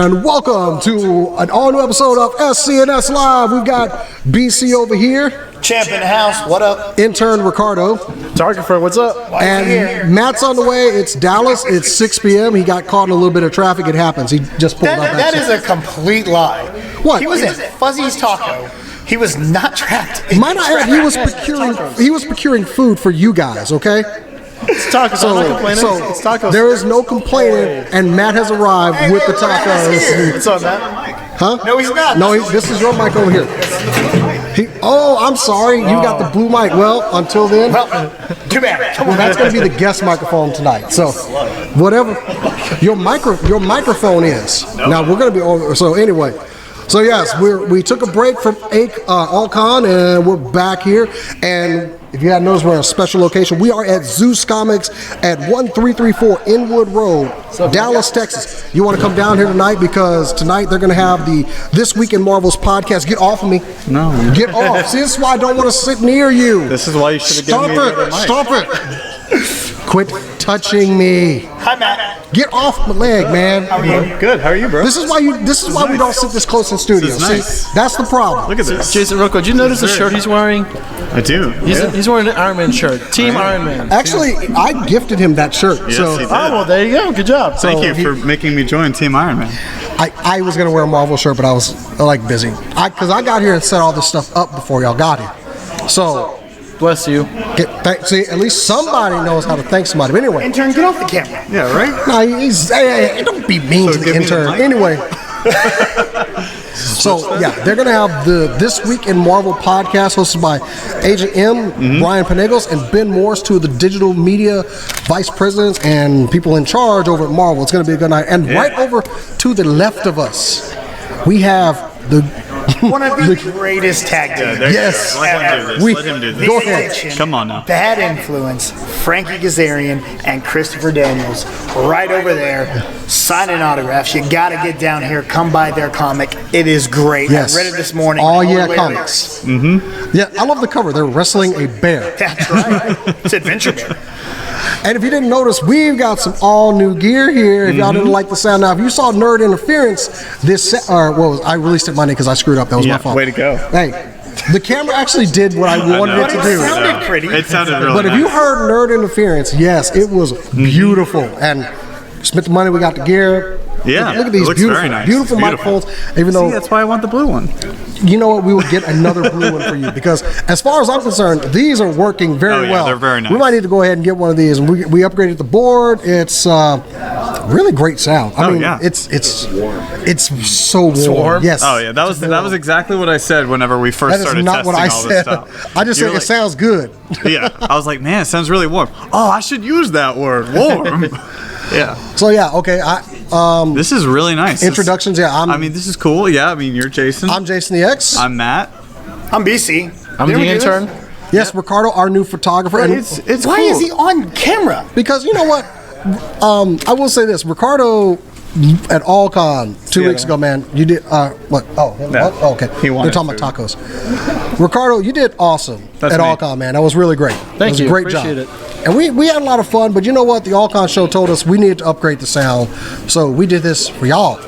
And welcome to an all-new episode of SCNS Live. We've got BC over here. Champ in the house, what up? Intern Ricardo. Targetfer, what's up? And Matt's on the way. It's Dallas. It's 6 p.m. He got caught in a little bit of traffic. It happens. He just pulled up. That is a complete lie. What? He was at Fuzzy's Taco. He was not trapped. Might I add, he was procuring food for you guys, okay? It's tacos. I'm not complaining. It's tacos. There is no complaining, and Matt has arrived with the tacos. What's up, Matt? Huh? No, he's not. No, this is your mic over here. I'm sorry. You got the blue mic. Well, until then. Well, too bad. Well, that's going to be the guest microphone tonight. So, whatever your microphone is. Now we're going to be over. So anyway. So yes, we took a break from Allcon and we're back here. And if you hadn't noticed, we're in a special location. We are at Zeus Comics at 1334 Inwood Road, Dallas, Texas. You want to come down here tonight because tonight they're going to have the This Week in Marvel's podcast. Get off of me. No. Get off. See, this is why I don't want to sit near you. This is why you should have given me another mic. Stop it. Quit touching me. Hi, Matt. Get off my leg, man. How are you? Good. How are you, bro? This is why we don't sit this close in studio. This is nice. See, that's the problem. Look at this. Jason Rocco, did you notice the shirt he's wearing? I do. He's wearing an Iron Man shirt. Team Iron Man. Actually, I gifted him that shirt. Yes, so he did. Oh, well, there you go. Good job. Thank you for making me join Team Iron Man. I was gonna wear a Marvel shirt, but I was busy. Because I got here and set all this stuff up before y'all got here. So. Bless you. See, at least somebody knows how to thank somebody. But anyway. Intern, get off the camera. Yeah, right? No, hey, don't be mean to the intern. Anyway. So, yeah, they're going to have the This Week in Marvel podcast hosted by Agent M, Brian Panegos, and Ben Morse, two of the digital media vice presidents and people in charge over at Marvel. It's going to be a good night. And right over to the left of us, we have one of the greatest tag teams. Yes. Let him do this. Go ahead. Come on now. Bad Influence, Frankie Kazarian, and Christopher Daniels right over there signing autographs. You got to get down here. Come buy their comic. It is great. Yes. I read it this morning. Oh, yeah, comics. Mm-hmm. Yeah, I love the cover. They're wrestling a bear. That's right. It's Adventure Bear. And if you didn't notice, we've got some all-new gear here. If y'all didn't like the sound, now if you saw Nerd Interference, I released it Monday because I screwed up. That was my fault. Way to go. Hey, the camera actually did what I wanted it to do. It sounded pretty. It sounded really But if you heard Nerd Interference, yes, it was beautiful. And spent the money, we got the gear. Yeah, look at these it looks beautiful, very nice. beautiful microphones. Even though, that's why I want the blue one. you know what, we will get another blue one for you because, as far as I'm concerned, these are working very well. They're very nice. We might need to go ahead and get one of these. And we upgraded the board. It's really great sound. I mean, it's so warm. Yes. Oh yeah, that was exactly what I said whenever we first started testing all this stuff. I just said it sounds good. Yeah, I was like, man, it sounds really warm. Oh, I should use that word, warm. Yeah. So yeah, okay. This is really nice. Introductions. This is cool. Yeah, I mean, you're Jason. I'm Jason the X. I'm Matt. I'm BC. I'm the intern. Yes, Ricardo, our new photographer. And and it's Why cool. is he on camera? Because you know what? I will say this. Ricardo at Allcon 2 weeks ago, man, you did what? Oh, okay. They're talking about tacos. Ricardo, you did awesome at Allcon, man. That was really great. Thank you. Great Appreciate job. it. And we had a lot of fun, but you know what? The Allcon show told us we needed to upgrade the sound, so we did this for y'all.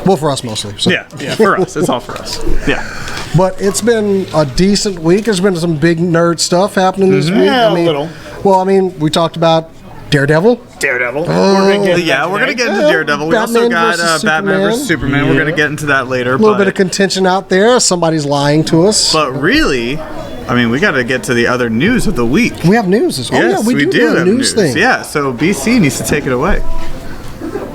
Well, for us mostly. So. Yeah, for us. It's all for us. Yeah. But it's been a decent week. There's been some big nerd stuff happening this week. Yeah, a little. Well, we talked about Daredevil. We're going to get into Daredevil. We also got Batman vs. Superman. Yeah. We're going to get into that later. A little bit of contention out there. Somebody's lying to us. But really, we got to get to the other news of the week. We have news. Yes, we do have news thing. Yeah, so BC needs to take it away.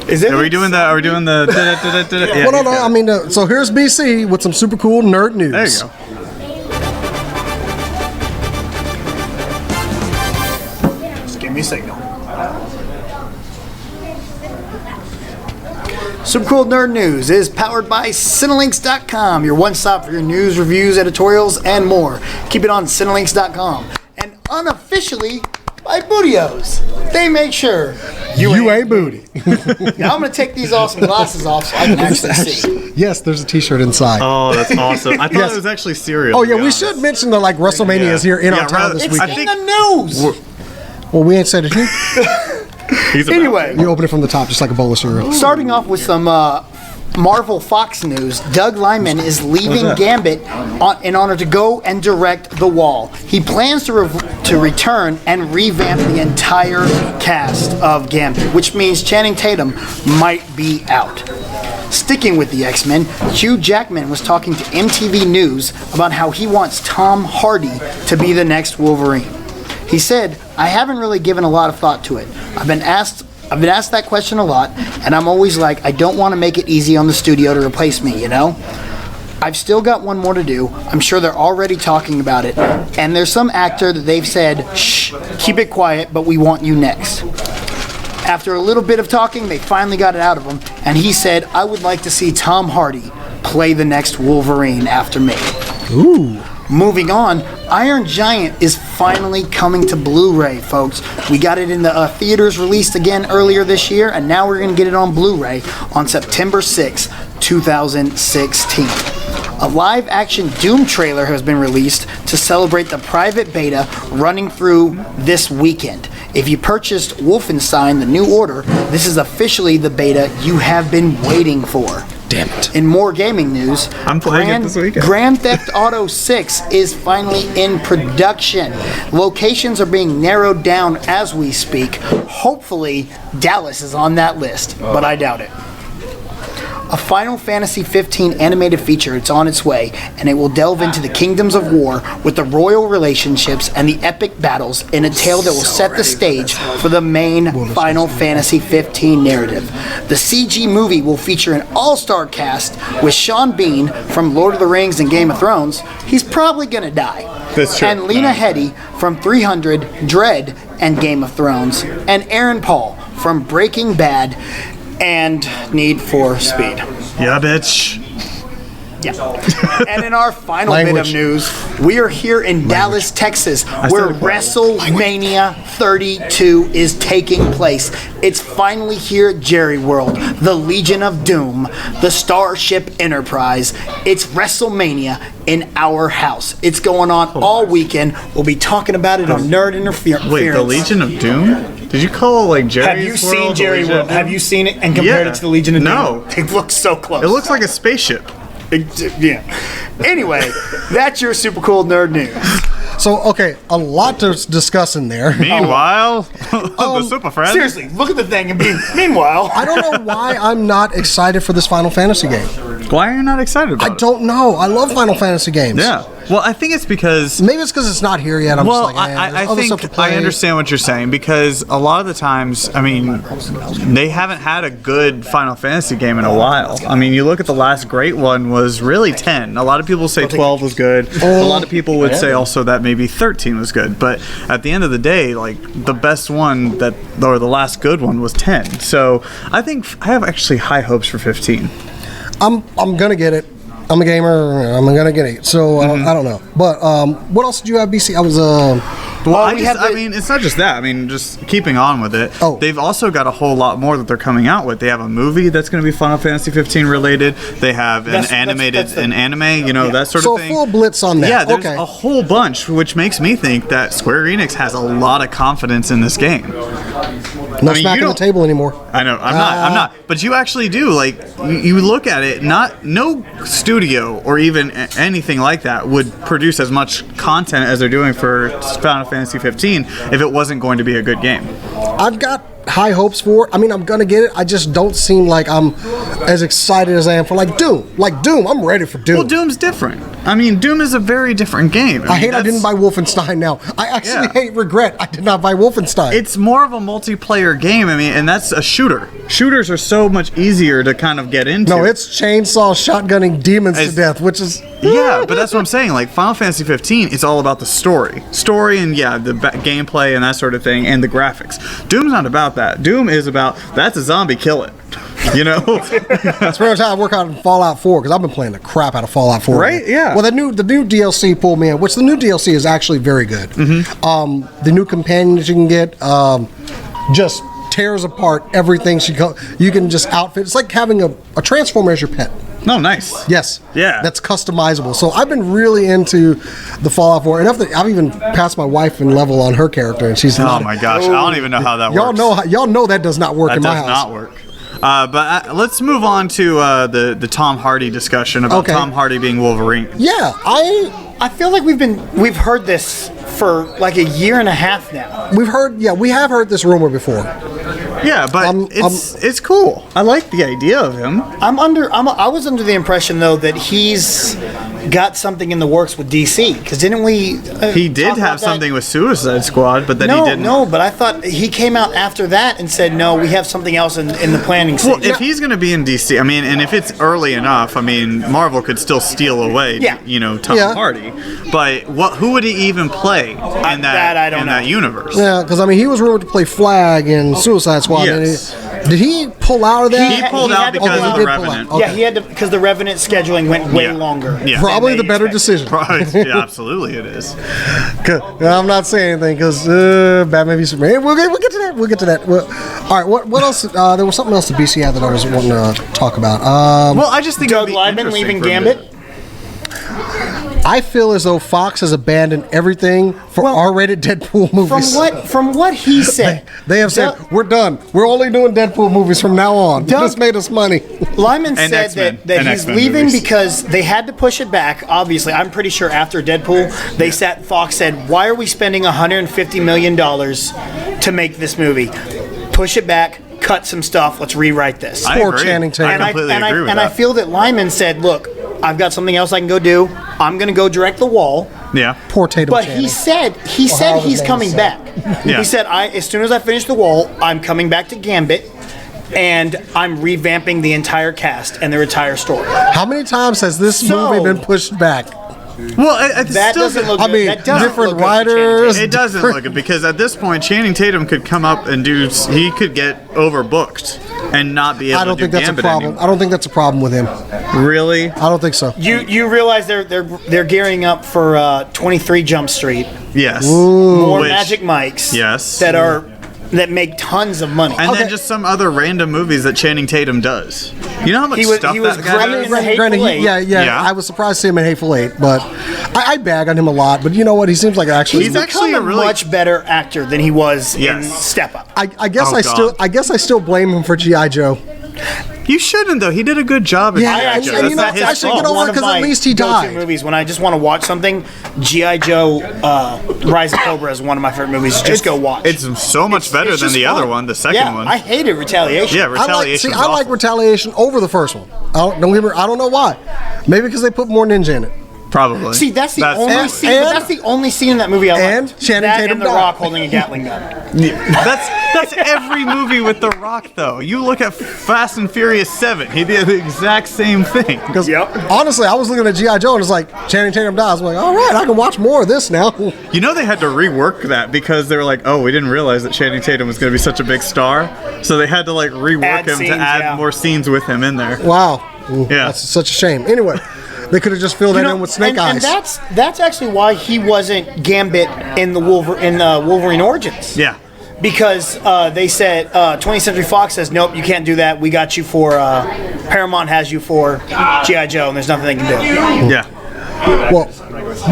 Are we doing that? Are we doing the? Yeah, well, no. So here's BC with some super cool nerd news. There you go. Just give me a signal. Super Cool Nerd News is powered by Cinelinks.com, your one-stop for your news, reviews, editorials, and more. Keep it on Cinelinks.com. And unofficially by Bootios. They make sure you ain't booty. Now I'm going to take these awesome glasses off so I can actually see. Yes, there's a t-shirt inside. Oh, that's awesome. I thought it was actually cereal. Oh, yeah, we should mention that WrestleMania is here in our town this week. It's in the news. Well, we ain't said it here. Anyway. You open it from the top just like a bowl of cereal. Starting off with some Marvel Fox News, Doug Liman is leaving Gambit in order to go and direct The Wall. He plans to return and revamp the entire cast of Gambit, which means Channing Tatum might be out. Sticking with the X-Men, Hugh Jackman was talking to MTV News about how he wants Tom Hardy to be the next Wolverine. He said, "I haven't really given a lot of thought to it. I've been asked that question a lot, and I'm always like, I don't want to make it easy on the studio to replace me, you know? I've still got one more to do. I'm sure they're already talking about it. And there's some actor that they've said, shh, keep it quiet, but we want you next." After a little bit of talking, they finally got it out of him, and he said, "I would like to see Tom Hardy play the next Wolverine after me." Ooh. Moving on, Iron Giant is finally coming to Blu-ray, folks. We got it in the theaters released again earlier this year, and now we're going to get it on Blu-ray on September 6, 2016. A live-action Doom trailer has been released to celebrate the private beta running through this weekend. If you purchased Wolfenstein: The New Order, this is officially the beta you have been waiting for. Damn it. In more gaming news, I'm playing it this weekend. Grand Theft Auto 6 is finally in production. Locations are being narrowed down as we speak. Hopefully, Dallas is on that list, but I doubt it. A Final Fantasy 15 animated feature, it's on its way, and it will delve into the kingdoms of war with the royal relationships and the epic battles in a tale that will set the stage for the main Final Fantasy 15 narrative. The CG movie will feature an all-star cast with Sean Bean from Lord of the Rings and Game of Thrones. He's probably gonna die. That's true. And Lena Headey from 300, Dread, and Game of Thrones, and Aaron Paul from Breaking Bad and Need for Speed. Yeah, bitch. Yeah. And in our final bit of news, we are here in Dallas, Texas, where WrestleMania 32 is taking place. It's finally here at Jerry World, the Legion of Doom, the Starship Enterprise. It's WrestleMania in our house. It's going on all weekend. We'll be talking about it on Nerd Interference. Wait, the Legion of Doom? Did you call like Jerry's Have you World seen the Jerry Legion of World? Doom? Have you seen it and compared it to the Legion of Doom? No. It looks so close. It looks like a spaceship. Yeah. Anyway, that's your super cool nerd news. So, okay, a lot to discuss in there. Meanwhile, the super friends. Seriously, look at the thing and be. Meanwhile, I don't know why I'm not excited for this Final Fantasy game. Why are you not excited about it? I don't know. I love Final Fantasy games. Yeah. Well, I think it's because... Maybe it's because it's not here yet. I'm Well, just like, I other stuff to think play. I understand what you're saying, because a lot of the times, I mean, they haven't had a good Final Fantasy game in a while. I mean, you look at the last great one was really 10. A lot of people say 12 was good. A lot of people would say also that maybe 13 was good. But at the end of the day, like, the best one or the last good one was 10. So I think I have actually high hopes for 15. I'm gonna get it. I'm a gamer. I'm gonna get it. So I don't know. But what else did you have, BC? I was Well, I mean, it's not just that. I mean, just keeping on with it. Oh. They've also got a whole lot more that they're coming out with. They have a movie that's going to be Final Fantasy 15 related. They have an anime, you know, that sort so of thing. a full blitz on that. Yeah, there's okay. a whole bunch, which makes me think that Square Enix has a lot of confidence in this game. No smacking the table anymore. I know, I'm not. But you actually do. Like, you look at it, no studio or even anything like that would produce as much content as they're doing for Final Fantasy 15 if it wasn't going to be a good game. I've got high hopes for it. I mean, I'm gonna get it. I just don't seem like I'm as excited as I am for like Doom. Like Doom, I'm ready for Doom. Well, Doom's different. I mean, Doom is a very different game. I didn't buy Wolfenstein now. I actually regret I did not buy Wolfenstein. It's more of a multiplayer game. I mean, and that's a shooter. Shooters are so much easier to kind of get into. No, it's chainsaw shotgunning demons to death, which is... Yeah, but that's what I'm saying. Like, Final Fantasy 15 is all about the story. Story and, yeah, the gameplay and that sort of thing, and the graphics. Doom's not about that. Doom is about, that's a zombie, kill it. You know? That's pretty much how I work out in Fallout 4, because I've been playing the crap out of Fallout 4. Right? Yeah. Well, the new DLC pulled me in, which the new DLC is actually very good. The new companion that you can get just tears apart everything. You can just outfit. It's like having a Transformer as your pet. No, nice. Yes. Yeah. That's customizable. So I've been really into the Fallout 4. Enough that I've even passed my wife in level on her character, and she's. Oh my gosh, I don't even know how that works. Y'all know that does not work in my house. That does not work. But let's move on to the Tom Hardy discussion about Tom Hardy being Wolverine. Yeah, I feel like we've heard this for like a year and a half now. we have heard this rumor before. Yeah, but it's cool. I like the idea of him. I was under the impression though that he's got something in the works with DC, because didn't we? He did have something with Suicide Squad, but then he didn't. No, but I thought he came out after that and said, no, we have something else in the planning stage. Well, if he's going to be in DC, I mean, and if it's early enough, I mean, Marvel could still steal away, Tom Hardy. But who would he even play in that universe? Yeah, because I mean, he was rumored to play Flag in Suicide Squad. Yes. Did he pull out of that? He pulled out because of the Revenant. Okay. Yeah, he had to, because the Revenant scheduling went way longer. Yeah. Probably the better decision. Yeah, absolutely it is. I'm not saying anything because Batman v Superman. We'll get to that. We'll get to that. All right. What else? There was something else the BC had that I was wanting to talk about. Well, I just think Doug Liman leaving Gambit. I feel as though Fox has abandoned everything for R-rated Deadpool movies. From what he said, they have said, we're done. We're only doing Deadpool movies from now on. This made us money. Lyman said that he's leaving because they had to push it back. Obviously, I'm pretty sure after Deadpool, Fox said, why are we spending $150 million to make this movie? Push it back. Cut some stuff. Let's rewrite this. Poor Channing Tatum. I completely agree with that. And I feel that Lyman said, look, I've got something else I can go do. I'm going to go direct The Wall. Yeah. Poor Tatum. But Channing. he said he's coming back. Yeah. He said, as soon as I finish The Wall, I'm coming back to Gambit, and I'm revamping the entire cast and their entire story. How many times has this movie been pushed back? Well, that doesn't look good. I mean, that doesn't different look good for writers. It doesn't look good because at this point, Channing Tatum could come up and he could get overbooked and not be able to do think that's Gambit a problem. anymore. I don't think that's a problem with him. Really? I don't think so. You realize they're gearing up for 23 Jump Street. Yes. More Magic Mics. Yes. That make tons of money. And then just some other random movies that Channing Tatum does. You know how much stuff he was that guy great does? in Hateful Eight. Yeah. I was surprised to see him in Hateful Eight, but I bag on him a lot. But you know what? He seems like He's actually a much better actor than he was in Step Up. I guess I still blame him for G.I. Joe. You shouldn't though. He did a good job. That's actually get over it because at least he died. Movies when I just want to watch something, G.I. Joe, Rise of Cobra is one of my favorite movies. Just go watch. It's so much better than the other one, the second one. I hated Retaliation. Yeah, Retaliation. I like Retaliation over the first one. I don't know why. Maybe because they put more ninja in it. Probably. See, that's the only scene. That's the only scene in that movie I like. And Channing Tatum and The Rock holding a Gatling gun. That's every movie with The Rock, though. You look at Fast and Furious 7. He did the exact same thing. Because honestly, I was looking at G.I. Joe and it's like Channing Tatum dies. I'm like, all right, I can watch more of this now. You know they had to rework that because they were like, oh, we didn't realize that Channing Tatum was going to be such a big star, so they had to like rework him to add more scenes with him in there. Wow. That's such a shame. Anyway. They could have just filled that in with Snake Eyes. And that's actually why he wasn't Gambit in the Wolverine Origins. Yeah. Because they said 20th Century Fox says nope, you can't do that. We got you for Paramount has you for G.I. Joe, and there's nothing they can do. Yeah. Well,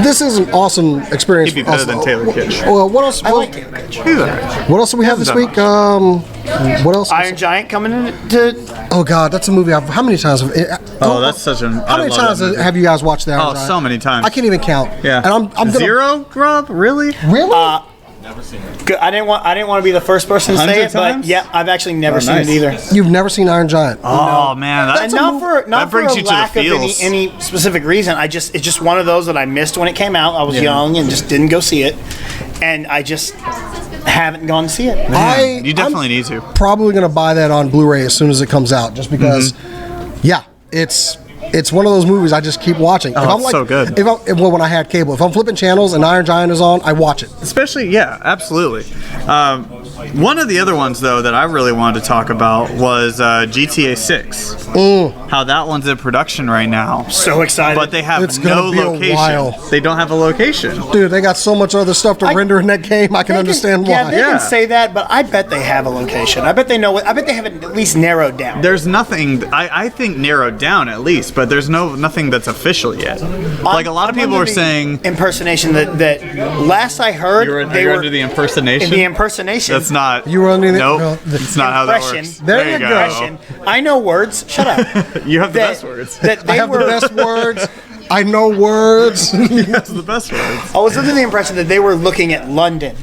this is an awesome experience. He'd be better than Taylor Kitsch. Well, what else? I like Taylor Kitsch. He's all right. What else do we have this week? What else? Iron Giant coming in to. Oh God, that's a movie. How many times? That's such an. How many times have you guys watched that? Oh, so many times. I can't even count. Yeah. And I'm gonna, Zero, Rob? Really? Really? Never seen it. Good. I didn't want to be the first person to say it, but yeah, I've actually never seen it either. You've never seen Iron Giant? Oh man, not for brings a you to lack the of feels. any specific reason. It's just one of those that I missed when it came out. I was young and just didn't go see it, and I just haven't gone to see it. Man, you definitely need to. Probably gonna buy that on Blu-ray as soon as it comes out, just because. Yeah, it's one of those movies I just keep watching. Oh, it's so good. When I had cable, if I'm flipping channels and Iron Giant is on, I watch it. Especially, absolutely. One of the other ones, though, that I really wanted to talk about was GTA 6. How that one's in production right now. So excited. But they have It's no gonna be a location. while. They don't have a location. Dude, they got so much other stuff to render in that game. I can understand why. Yeah, they can say that, but I bet they have a location. I bet they know it. I bet they have it at least narrowed down. There's nothing, I think, narrowed down at least, but there's nothing that's official yet. Like a lot of people are saying impersonation that last I heard they were under the impersonation. The impersonation. That's It's not. You were under the. Nope. no, It's not how that Impression. works. There you go. Impression. I know words. Shut up. You have the That- best words. That I they have were. the best words. I know words. That's the best words. I was under the impression that they were looking at London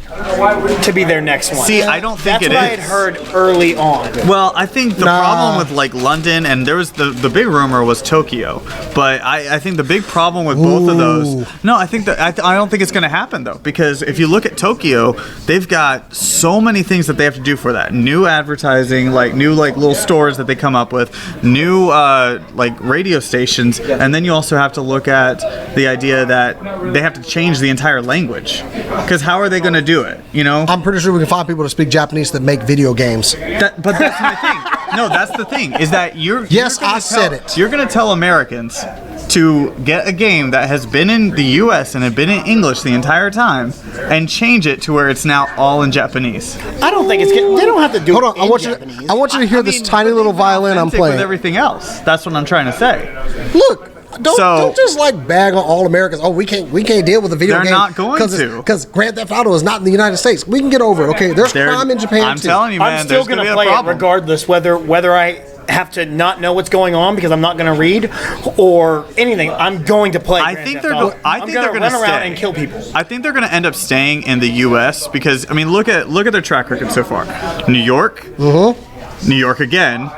to be their next one. See, I don't think That's it what I is. had heard early on. Well, I think the Nah. problem with like London and there was the big rumor was Tokyo, but I think the big problem with both of those. No, I think that I don't think it's going to happen though, because if you look at Tokyo, they've got so many things that they have to do for that. New advertising, like new like little stores that they come up with, new like radio stations, and then you also have to look at the idea that they have to change the entire language. Because how are they going to do it? You know? I'm pretty sure we can find people to speak Japanese that make video games. But that's my thing. No, that's the thing. Is that Yes, I said it. You're going to tell Americans to get a game that has been in the U.S. and had been in English the entire time and change it to where it's now all in Japanese. I don't think it's good. They don't have to do Hold it on, in I want Japanese. you. I want you to hear this tiny but little they've been violin I'm authentic playing. with everything else. That's what I'm trying to say. Look, don't So- just like bag on all Americans. Oh, we can't deal with the video They're game. not going to. Because Grand Theft Auto is not in the United States. We can get over it. Okay, there's crime in Japan I'm too. telling you, man, I'm still there's going going to to be play a it problem. regardless whether I have to not know what's going on because I'm not going to read or anything. I'm going to play. I Grand think Theft they're. Auto. I I'm think gonna they're going to run around stay and kill people. I think they're going to end up staying in the U.S. because I mean, look at their track record so far. New York, New York again,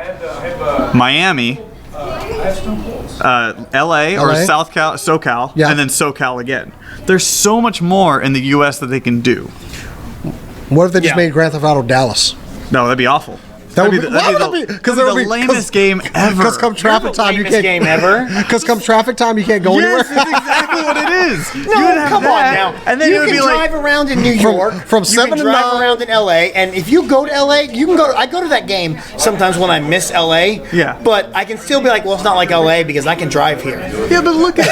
Miami, L.A. or LA? SoCal, Yeah. and then SoCal again. There's so much more in the U.S. that they can do. What if they just Yeah. made Grand Theft Auto Dallas? No, that'd be awful. That would be- that'd why would that the, be? 'Cause that'd there be would the be- lamest game ever. Because come traffic time, you Lamest can't. game ever. Because come traffic time, you can't go Yes, anywhere. that's exactly what it is. You would No, have come that, on now. and then you it would can be like. drive around in New York. from you 7 can to drive 9. around in LA, and if you go to LA, you can go. I go to that game sometimes when I miss LA. Yeah. But I can still be like, well, it's not like LA because I can drive here. Yeah, but look at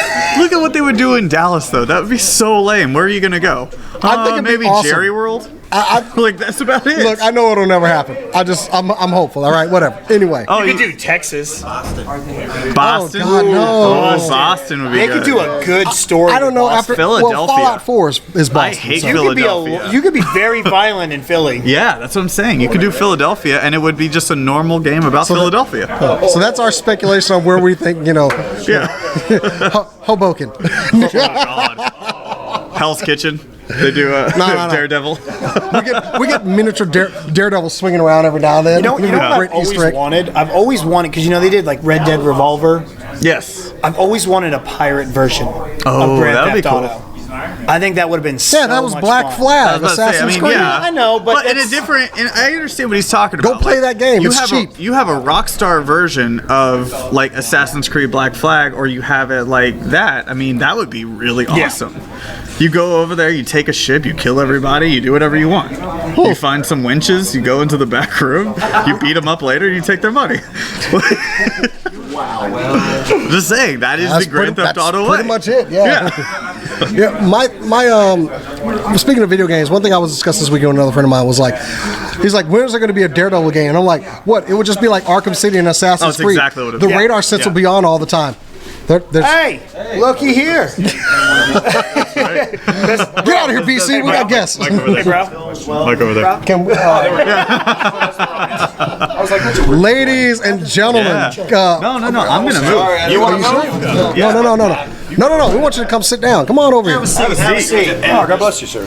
what they would do in Dallas though. That would be so lame. Where are you gonna go? I think it'd be maybe awesome. Jerry World. I- Like that's about it. Look, I know it'll never happen. I'm hopeful. All right, whatever. Anyway. oh, You you, could do Texas. Boston. Oh, God, no. Oh, Boston would be They good. could do a good story. I don't know. with After Philadelphia. Well, Fallout 4 is Boston. I hate so- You could be Philadelphia. you could be very violent in Philly. Yeah, that's what I'm saying. You could do Philadelphia, and it would be just a normal game about Philadelphia. So that's our speculation on where we think, Yeah. Hoboken. Hell's Kitchen. They do no. Daredevil. we get miniature Daredevil swinging around every now and then. You know what Great I've always Easter egg. wanted? I've always wanted because they did like Red Dead Revolver. Yes. I've always wanted a pirate version of Oh, Grand that'd be Theft cool. Auto. I think that would have been so Yeah, that was much Black fun. I Flag, was about to say, Assassin's I mean, Creed. yeah, I know, but in a that's- different. And I understand what he's talking Go about. play that game, You it's have cheap. You have a Rockstar version of like Assassin's Creed Black Flag, or you have it like that. I mean, that would be really awesome. You go over there, you take a ship, you kill everybody, you do whatever you want. You find some winches, you go into the back room, you beat them up later, you take their money. Just saying, that is That's the Grand Theft that's Auto way. pretty much it. Yeah. Yeah. My speaking of video games, one thing I was discussing this weekend with another friend of mine was like, he's like, when is there going to be a Daredevil game? And I'm like, what? It would just be like Arkham City and Assassin's That's Creed. exactly what it The is. radar sets will be on all the time. There's, Hey, looky here. get out of here, BC. We got guests. Mike over there. Hey, bro. Mike over there. Can we, ladies and gentlemen, Yeah. No, I'm gonna move. You want to move? No. We want you to come sit down. Come on over here. Have a seat. Oh, God bless you, sir.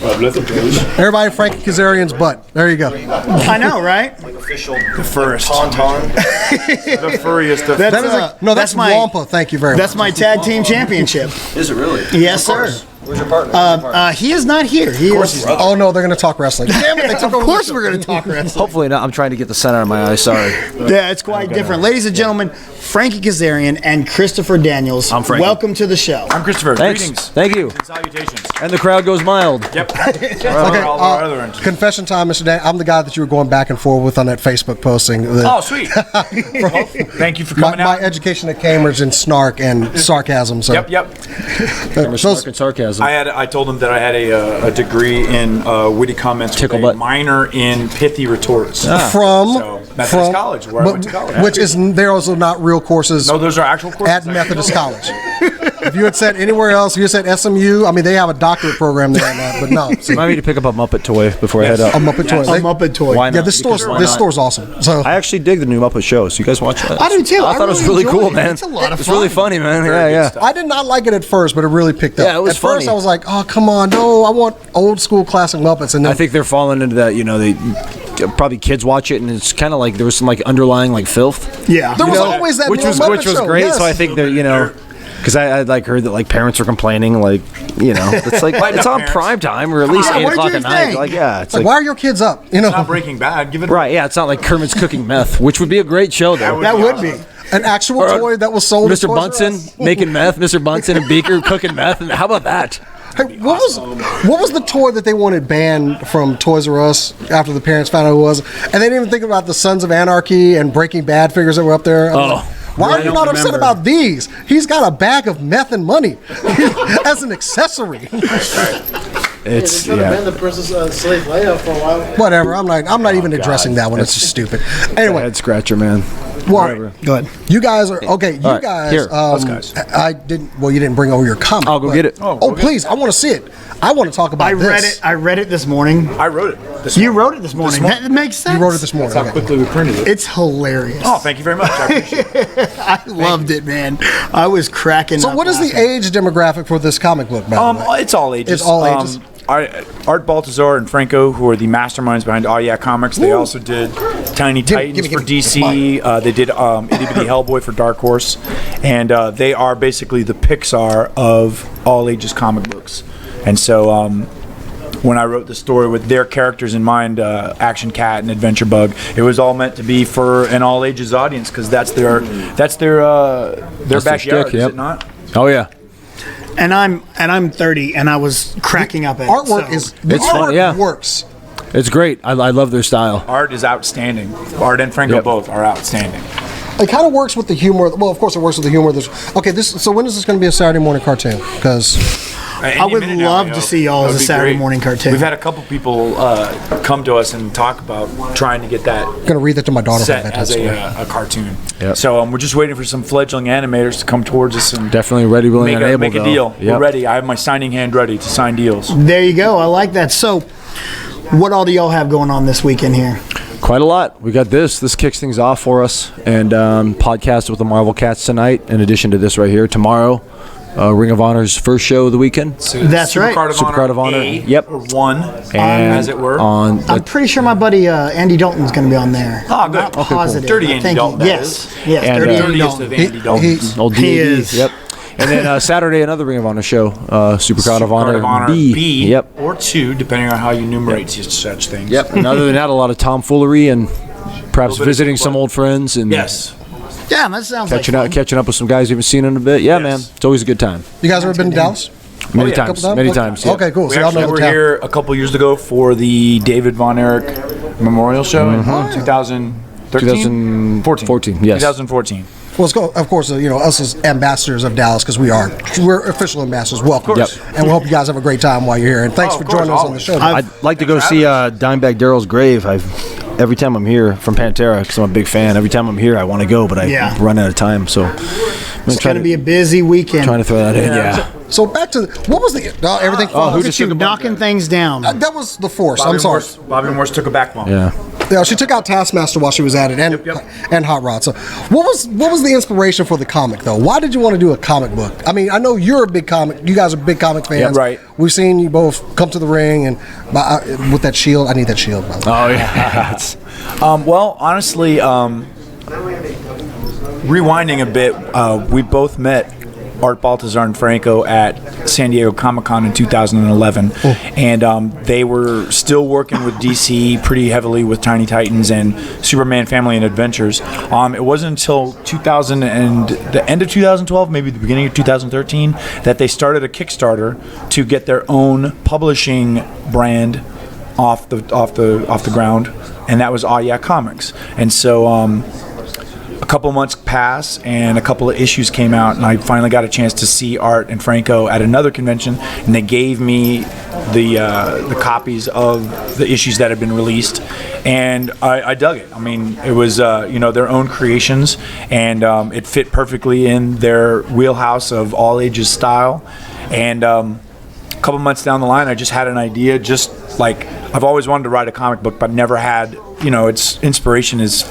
Everybody, Frankie Kazarian's butt. There you go. I know, right? The furriest. The furriest of That's my Wampa. Thank you very much. That's my tag team championship. Is it really? Yes, sir. Where's your partner? He is not here. He is. Oh no, they're going to talk wrestling. Damn it! They took Of over. course, we're going to talk wrestling. Hopefully not. I'm trying to get the sun out of my eye. Sorry. Yeah, it's quite different. Ladies and gentlemen, Frankie Kazarian and Christopher Daniels. I'm Frankie. Welcome to the show. I'm Christopher. Thanks. Greetings. Thank you. Salutations. And the crowd goes mild. Yep. Okay, all our other entities. confession time, Mr. Dan. I'm the guy that you were going back and forth with on that Facebook posting. Oh, sweet. Thank you for my, coming my out. education at Cambridge in snark and sarcasm. So Yep. those- and sarcasm. I told him that I had a degree in witty comments Tickle with a butt. minor in pithy retorts. from So, Methodist College, where I went to college. which is there also not real courses No, those are actual courses. at Methodist College. If you had said anywhere else, you had said SMU. I mean, they have a doctorate program there, but no. See, Remind me to pick up a Muppet toy before I head up. a Muppet toy. A Muppet toy. Why not? Yeah, this store's awesome. So I actually dig the new Muppet show. So you guys watch that? I do too. I thought it was really enjoy cool, it. man. It's a lot of It's fun. really funny, man. Yeah. I did not like it at first, but it really picked up. Yeah, it was at first, funny. I was like, "Oh, come on, no! I want old school classic Muppets." And then I think they're falling into that. They probably kids watch it, and it's kind of like there was some like underlying like filth. Yeah. there was always that which new was Muppet show, great. yes. So I think that because I like heard that like parents were complaining, like it's like it's on prime time or at least Yeah, 8 what did o'clock you at night. think? Like it's Like, why are your kids up? Not Breaking Bad. Give it. right, yeah, it's not like Kermit's cooking meth, which would be a great show though. That would be. An actual Or, toy that was sold. at Mr. Toys R Bunsen Us. making meth, Mr. Bunsen and Beaker cooking meth, and how about that? Hey, what was the toy that they wanted banned from Toys R Us after the parents found out who it was? And they didn't even think about the Sons of Anarchy and Breaking Bad figures that were up there. Why are you not upset about these? He's got a bag of meth and money as an accessory. It's been the Princess Slave Leia for a while. Whatever. I'm not even addressing that one. It's just stupid. Anyway, head scratcher, man. well, Go ahead. you guys are okay. You All right, guys. here, us guys. I didn't. Well, you didn't bring over your comic. I'll go but- get it. Oh, please! I want to see it. I want to talk about I this. read it. I read it this morning. I wrote it. You wrote it this morning. That makes sense. You wrote it this morning. How Okay. quickly we printed it. It's hilarious. Oh, thank you very much. I appreciate it. I loved it, man. I was cracking So, up what is the laughing. age demographic for this comic book? By the way? It's all ages. It's all ages. Art Baltazar and Franco, who are the masterminds behind Oh Yeah Comics, they also did Tiny Titans gimme, for gimme. DC. They did Itty Bitty Hellboy for Dark Horse, and they are basically the Pixar of all ages comic books. And so, when I wrote the story with their characters in mind, Action Cat and Adventure Bug, it was all meant to be for an all ages audience because that's their backyard, shtick, is yep. it not? Oh yeah. And I'm 30, and I was cracking up at Artwork it. is It's fun, artwork yeah. works. It's great. I love their style. Art is outstanding. Art and Franco Yep. both are outstanding. It kind of works with the humor. Well, of course, it works with the humor. So when is this going to be a Saturday morning cartoon? Because I would love to see y'all as a Saturday morning cartoon. We've had a couple people come to us and talk about trying to get that I'm going to read that to my daughter. for set bedtime as story. a cartoon. Yep. So we're just waiting for some fledgling animators to come towards us and Definitely ready, willing, and able. make a though. deal. Yep. We're ready. I have my signing hand ready to sign deals. There you go. I like that. So, what all do y'all have going on this weekend here? Quite a lot. We got this. This kicks things off for us, and podcast with the Marvel Cats tonight. In addition to this right here, tomorrow, Ring of Honor's first show of the weekend. So That's right. Super Card of Honor. A Yep. Or 1, And as it were. on I'm pretty sure my buddy Andy Dalton's going to be on there. Oh, good. Not positive. Dirty I Andy think Dalton, that Yes. is. Yes. And, Dirty Andy Dirtiest Dalton. of Andy Daltons. old He D&D. is. Yep. And then Saturday, another Ring of Honor show. Super Card of Card Honor B. Yep. Or 2, depending on how you numerate such things. Yep. And other than that, a lot of tomfoolery and perhaps bit of visiting football. some old friends and Yes. Yeah, that sounds catching up with some guys you haven't seen in a bit. Yeah, Yes. man. It's always a good time. You guys ever been to Dallas? Many yeah. times. Couple Many Okay. times. Yeah. Okay, cool. We So y'all know actually the were town. here a couple years ago for the David Von Erich Memorial Show in 2013? 14, yes. 2014. Well, let's go. Of course, us as ambassadors of Dallas, because we're official ambassadors. Welcome, course. and we hope you guys have a great time while you're here. And thanks Oh, for of course, joining us on the always. show. I'd like to go see Dimebag Darrell's grave. Every time I'm here from Pantera, because I'm a big fan. Every time I'm here, I want to go, but I Yeah. run out of time. So It's going to be a busy weekend. trying to throw that in. Yeah. So back to what was the everything? who Look just at you took a bump knocking things down. That was the Force. Bobby I'm sorry. Bobby Morse took a back bump. Yeah. Yeah, she took out Taskmaster while she was at it, and Hot Rod. So, what was the inspiration for the comic though? Why did you want to do a comic book? I mean, I know you're a big comic. You guys are big comic fans. Yeah, right. We've seen you both come to the ring and with that shield. I need that shield. By the way. Oh yeah. Well, honestly, rewinding a bit, we both met Art Baltazar and Franco at San Diego Comic-Con in 2011, and they were still working with DC pretty heavily with Tiny Titans and Superman Family and Adventures. It wasn't until the end of 2012, maybe the beginning of 2013, that they started a Kickstarter to get their own publishing brand off the ground, and that was Oh Yeah Comics. And so a couple months passed, and a couple of issues came out, and I finally got a chance to see Art and Franco at another convention, and they gave me the copies of the issues that had been released, and I dug it. I mean, it was their own creations, and it fit perfectly in their wheelhouse of all ages style. And a couple months down the line, I just had an idea. Just like I've always wanted to write a comic book, but never had. Its inspiration is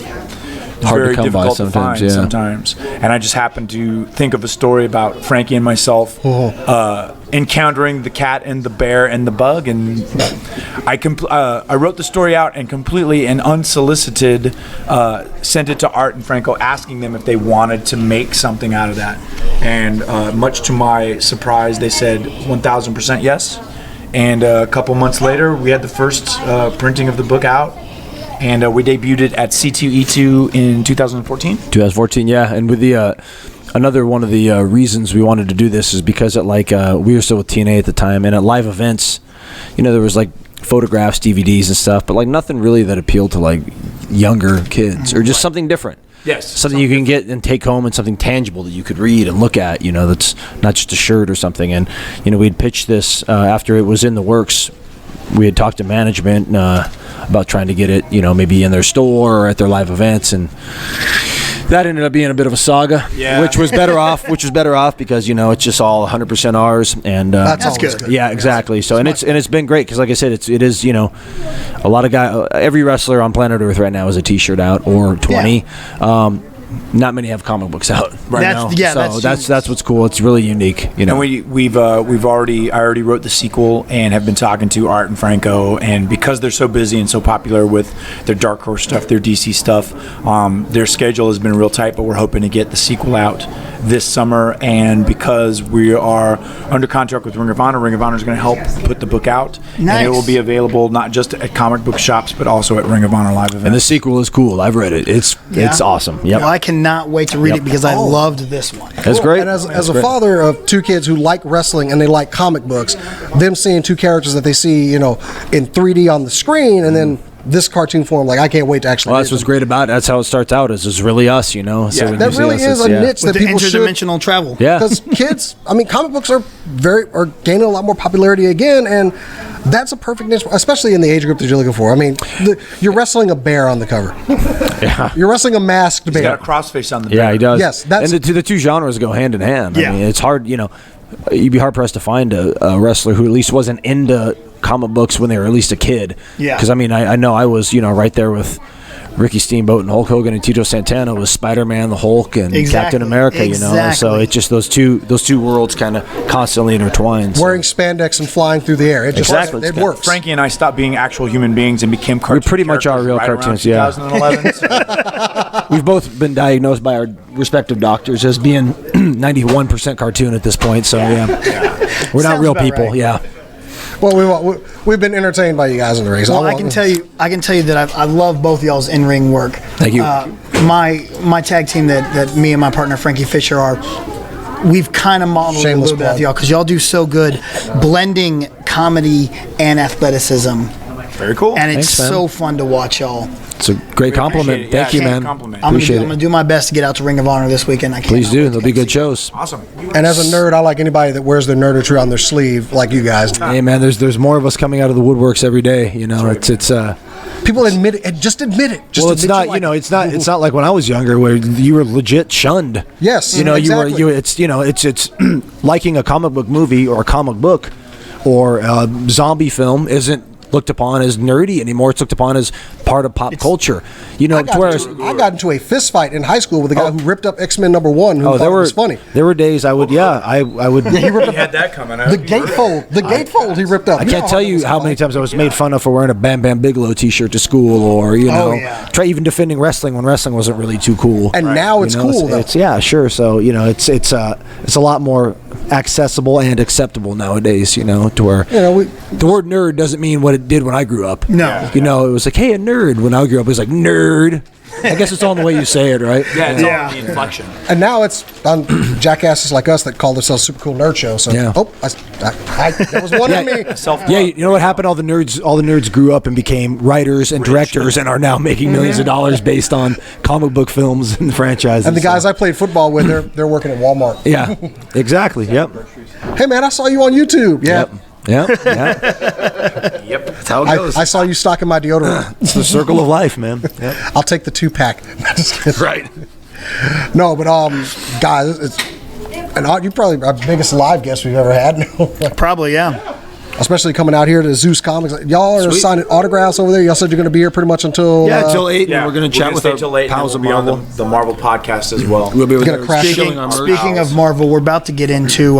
Hard very to come by difficult sometimes, to find yeah. sometimes. And I just happened to think of a story about Frankie and myself encountering the cat and the bear and the bug, and I wrote the story out and completely and unsolicited sent it to Art and Franco, asking them if they wanted to make something out of that. And much to my surprise, they said 1,000% yes. And a couple months later, we had the first printing of the book out. And we debuted it at C2E2 in 2014. 2014, yeah. And with the another one of the reasons we wanted to do this is because at we were still with TNA at the time, and at live events, there was like photographs, DVDs, and stuff, but like nothing really that appealed to like younger kids or just something different. Yes. Something you can get and take home, and something tangible that you could read and look at, that's not just a shirt or something. And, we'd pitched this after it was in the works. We had talked to management about trying to get it, maybe in their store or at their live events, and that ended up being a bit of a saga, which was better off. Because it's just all 100% ours, and that's good. Yeah, exactly. So and it's been great because, like I said, it is a lot of every wrestler on planet Earth right now is a T-shirt out or 20. Yeah. Not many have comic books out now. Yeah, so that's what's cool. It's really unique. And I already wrote the sequel and have been talking to Art and Franco, and because they're so busy and so popular with their Dark Horse stuff, their DC stuff, their schedule has been real tight. But we're hoping to get the sequel out this summer, and because we are under contract with Ring of Honor is going to help put the book out. Nice. And it will be available not just at comic book shops but also at Ring of Honor live events. And the sequel is cool. I've read it. It's awesome. Yep. I cannot wait to read it because I loved this one. That's great. And as a father of two kids who like wrestling and they like comic books, them seeing two characters that they see, in 3D on the screen, and then this cartoon form, I can't wait to actually. Well, that's what's great about it. That's how it starts out. Is really us, So that really is a niche that the people should. Interdimensional travel. Yeah. Because kids, comic books are gaining a lot more popularity again, and that's a perfect niche, especially in the age group that you're looking for. You're wrestling a bear on the cover. Yeah. You're wrestling a masked bear. He's got a crossface on the bear. Yeah, he does. Yes, and the two genres go hand in hand. Yeah. It's hard, you'd be hard pressed to find a wrestler who at least wasn't into comic books when they were at least a kid. Yeah. Because I know I was right there with Ricky Steamboat and Hulk Hogan and Tito Santana was Spider-Man, the Hulk, and Captain America. So it's just those two worlds kind of constantly intertwined. So. Wearing spandex and flying through the air. It just it works. Frankie and I stopped being actual human beings and became cartoons. We pretty much are real cartoons. 2011. So. We've both been diagnosed by our respective doctors as being 91% cartoon at this point. So we're not real people. Right. Yeah. Well, we've been entertained by you guys in the ring. Well, I can tell you that I love both y'all's in-ring work. Thank you. My tag team that me and my partner Frankie Fisher are, we've kind of modeled a little bit after y'all because y'all do so good blending comedy and athleticism. Very cool. And it's Thanks, so fun to watch y'all. It's a great compliment. Thank you, man. Compliment. I'm Appreciate going to do my best to get out to Ring of Honor this weekend. Please do. There'll be good shows. Awesome. And as a nerd, I like anybody that wears their nerdetry on their sleeve, like you guys. Hey, man, there's more of us coming out of the woodworks every day. It's people admit it. Just admit it. Just well, it's not. It's not like when I was younger where you were legit shunned. Yes, exactly. It's liking a comic book movie or a comic book or a zombie film isn't looked upon as nerdy anymore. It's looked upon as part of pop culture. I got into a fist fight in high school with a guy who ripped up X-Men #1 who thought it was funny. There were days I would. I would. He ripped up had that coming out. The gatefold he ripped up. I can't tell you how many times I was made fun of for wearing a Bam Bam Bigelow T-shirt to school, or try even defending wrestling when wrestling wasn't really too cool. And now it's cool though. It's sure. So it's a lot more accessible and acceptable nowadays. To where the word nerd doesn't mean what it did when I grew up. No. It was like, hey, a nerd. When I grew up, it was like nerd. I guess it's all in the way you say it, right? Yeah, it's all in the inflection. And now it's on jackasses like us that call themselves Super Cool Nerd Show. So, Yeah. there was one in me. Yeah, you know what happened? All the nerds grew up and became writers and directors and are now making millions of dollars based on comic book films and franchises. And the guys I played football with, they're working at Walmart. Yeah, exactly. Yep. Hey, man, I saw you on YouTube. Yeah. Yep. Yep. That's how it goes. I saw you stocking my deodorant. It's the circle of life, man. Yep. I'll take the 2-pack. Just kidding. Right. No, but guys, you probably our biggest live guest we've ever had. Probably, yeah. Especially coming out here to Zeus Comics. Y'all are signing autographs over there. Y'all said you're going to be here pretty much until until 8, and we're going to chat with our till 8, pals of and we'll be Marvel. on the Marvel podcast as well. We'll be We're gonna crash. Speaking of Marvel, we're about to get into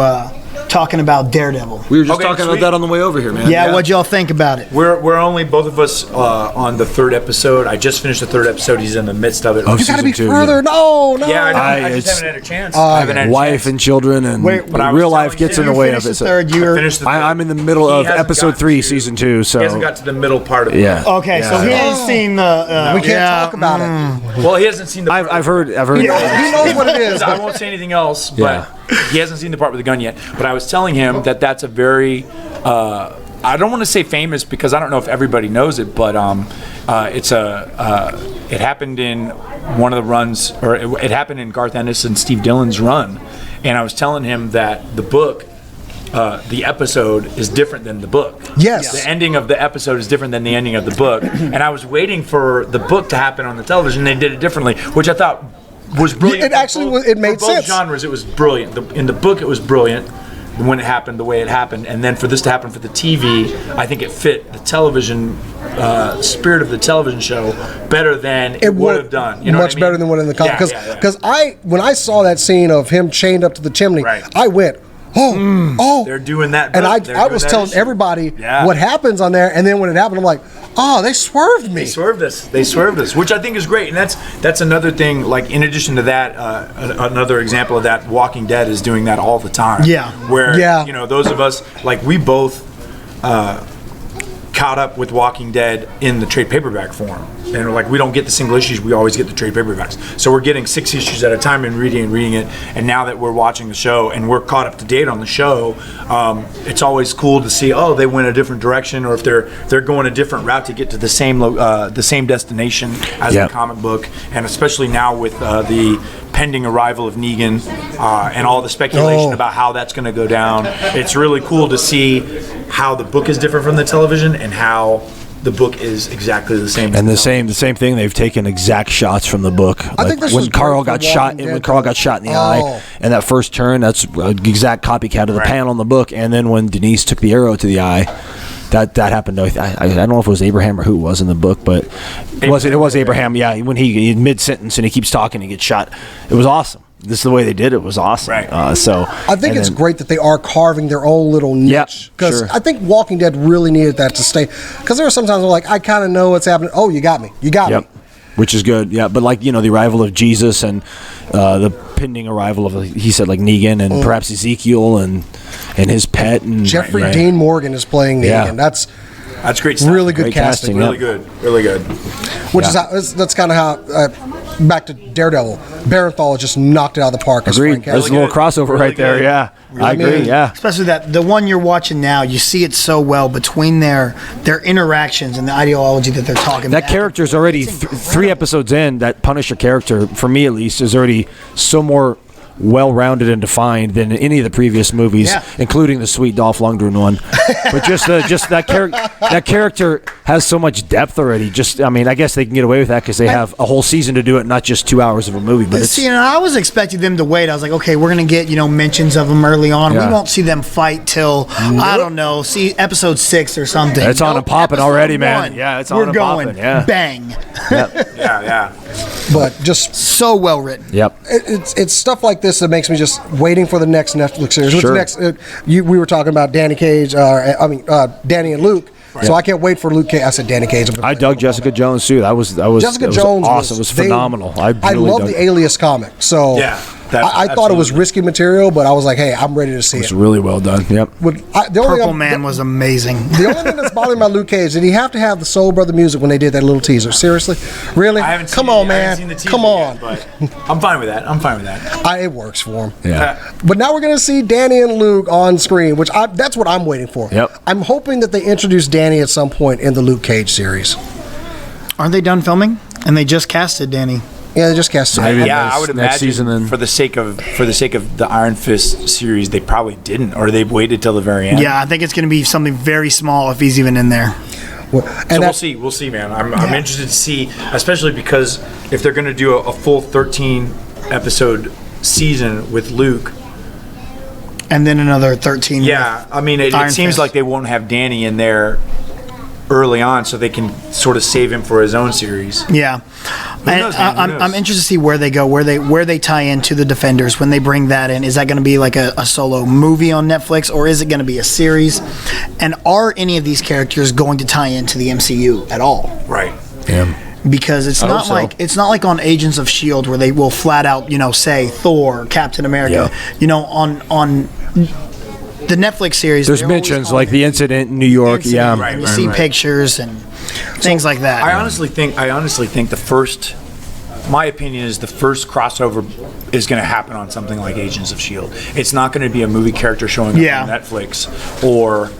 talking about Daredevil. We were just Okay, talking sweet. about that on the way over here, man. Yeah, what'd y'all think about it? We're only both of us on the 3rd episode. I just finished the 3rd episode. He's in the midst of it. Oh, You got to be Season 2, further. yeah. No. Yeah, I know. I- I just it's- haven't had a chance. I haven't had a Wife chance. and children, and Wait, I was real life telling gets you, in the way of Finish it. the third So year. Finished the I'm in the middle He of hasn't episode gotten 3, to- season 2. So He hasn't got to the middle part of it. yeah. Okay, so he ain't seen the. We can't talk about it. Well, he hasn't seen the. I've heard. He knows what it is. I won't say anything else, but Yeah. he hasn't seen the part with the gun yet. But I was telling him that that's a very, I don't want to say famous because I don't know if everybody knows it, but it happened in one of the runs, or it happened in Garth Ennis and Steve Dillon's run, and I was telling him that the book. The episode is different than the book. Yes. The ending of the episode is different than the ending of the book. And I was waiting for the book to happen on the television. They did it differently, which I thought was brilliant. It actually For both- it made for both sense. genres, it was brilliant. In the book, it was brilliant when it happened the way it happened. And then for this to happen for the TV, I think it fit the television spirit of the television show better than it would have done. You know much what I mean? better than what in the comic. Yeah, Because when I saw that scene of him chained up to the chimney, Right. I went, oh, They're doing that. and They're I doing was that telling issue. everybody Yeah. what happens on there, and then when it happened, I'm like, oh, they swerved me. They swerved us, which I think is great, and that's another thing. Like in addition to that, another example of that, Walking Dead is doing that all the time. Yeah. where Yeah. those of us like we both caught up with Walking Dead in the trade paperback form, and like we don't get the single issues, we always get the trade paperbacks. So we're getting 6 issues at a time and reading it. And now that we're watching the show and we're caught up to date on the show, it's always cool to see they went a different direction, or if they're going a different route to get to the same destination as Yep. the comic book. And especially now with the pending arrival of Negan and all the speculation about how that's going to go down, it's really cool to see how the book is different from the television and how the book is exactly the same. And the same thing. They've taken exact shots from the book. I think this when was Carl great got for shot. Walking When Dead. Carl got shot in the eye, and that first turn, that's an exact copycat of the Right. panel in the book. And then when Denise took the arrow to the eye, that happened. I don't know if it was Abraham or who it was in the book, but it was Abraham. Yeah, when he mid sentence and he keeps talking, he gets shot. It was awesome. This is the way they did it. Was awesome. Right. So I think and it's then- great that they are carving their own little niche. Because sure. I think Walking Dead really needed that to stay. Because there are sometimes where, like, I kind of know what's happening. Oh, you got me. You got Yep. me. Which is good, yeah. But like the arrival of Jesus and the pending arrival of he said like Negan and perhaps Ezekiel and his pet and Jeffrey right. Dean Morgan is playing Negan. Yeah. That's That's great stuff. really good Great casting. casting, Really good. Really good. Which Yeah. that's kind of how. Back to Daredevil, Barenthal just knocked it out of the park. As Agreed. Frank There's has. a little crossover Really right there. good. Yeah, I agree. mean, Yeah. Especially that the one you're watching now, you see it so well between their interactions and the ideology that they're talking That about. character's already 3 episodes in. That Punisher character, for me at least, is already so more well-rounded and defined than any of the previous movies, Yeah. including the sweet Dolph Lundgren one. But just that character has so much depth already. I guess they can get away with that because they have a whole season to do it, not just 2 hours of a movie. But it's See, and I was expecting them to wait. I was like, okay, we're going to get, mentions of them early on. Yeah. We won't see them fight till, I don't know, see episode 6 or something. It's on and popping episode already, man. 1, Yeah, it's on we're and going, popping, yeah. bang. Yeah. But just So well written. Yep. it's stuff like this that makes me just waiting for the next Netflix series. Sure. What's next? We were talking about Danny Cage. Danny and Luke. So I can't wait for Luke Cage. I said Danny Cage. I dug Jessica Jones too. That was Jessica Jones awesome. It was phenomenal. I really love dug the it. Alias comic. So Yeah. I thought it was risky material, but I was like, hey, I'm ready to see it. It's really well done. Yep. Purple Man was amazing. The only thing that's bothering my Luke Cage, did he have to have the Soul Brother music when they did that little teaser? Seriously? Really? I haven't seen Come it. on, I haven't man. seen the teaser Come on. yet, but I'm fine with that. It works for him. Yeah. But now we're going to see Danny and Luke on screen, which that's what I'm waiting for. Yep. I'm hoping that they introduce Danny at some point in the Luke Cage series. Aren't they done filming? And they just casted Danny. Yeah, they just cast him. I would next imagine season then. for the sake of the Iron Fist series, they probably didn't, or they waited till the very end. Yeah, I think it's going to be something very small if he's even in there. We'll see, man. I'm interested to see, especially because if they're going to do a full 13 episode season with Luke. And then another 13. Yeah, I mean, it seems Fist. like they won't have Danny in there early on, so they can sort of save him for his own series. Yeah, knows, man? Who knows? I'm interested to see where they go, where they tie into the Defenders when they bring that in. Is that going to be like a solo movie on Netflix, or is it going to be a series? And are any of these characters going to tie into the MCU at all? Right. Yeah. Because it's not like on Agents of S.H.I.E.L.D. where they will flat out, say Thor, Captain America. Yeah. On the Netflix series, There's mentions like the incident in New York. Yeah. Right, you see pictures and things like that. I honestly think my opinion is the first crossover is going to happen on something like Agents of S.H.I.E.L.D. It's not going to be a movie character showing up on Netflix or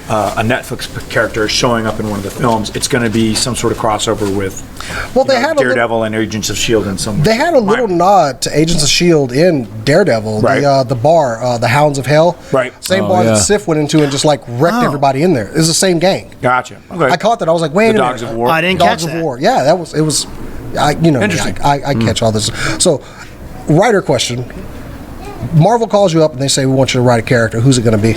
a Netflix character showing up in one of the films. It's going to be some sort of crossover with they had Daredevil and Agents of S.H.I.E.L.D. in some way. They had a little nod to Agents of S.H.I.E.L.D. in Daredevil, the bar, the Hounds of Hell. Right. Same bar that Sif went into and just like wrecked everybody in there. It was the same gang. Gotcha. Okay. I caught that. I was like, wait a minute. Dogs of War. I didn't Dogs catch of that. War. Yeah, it was. Interesting. I catch all this. So, writer question. Marvel calls you up and they say, we want you to write a character. Who's it going to be?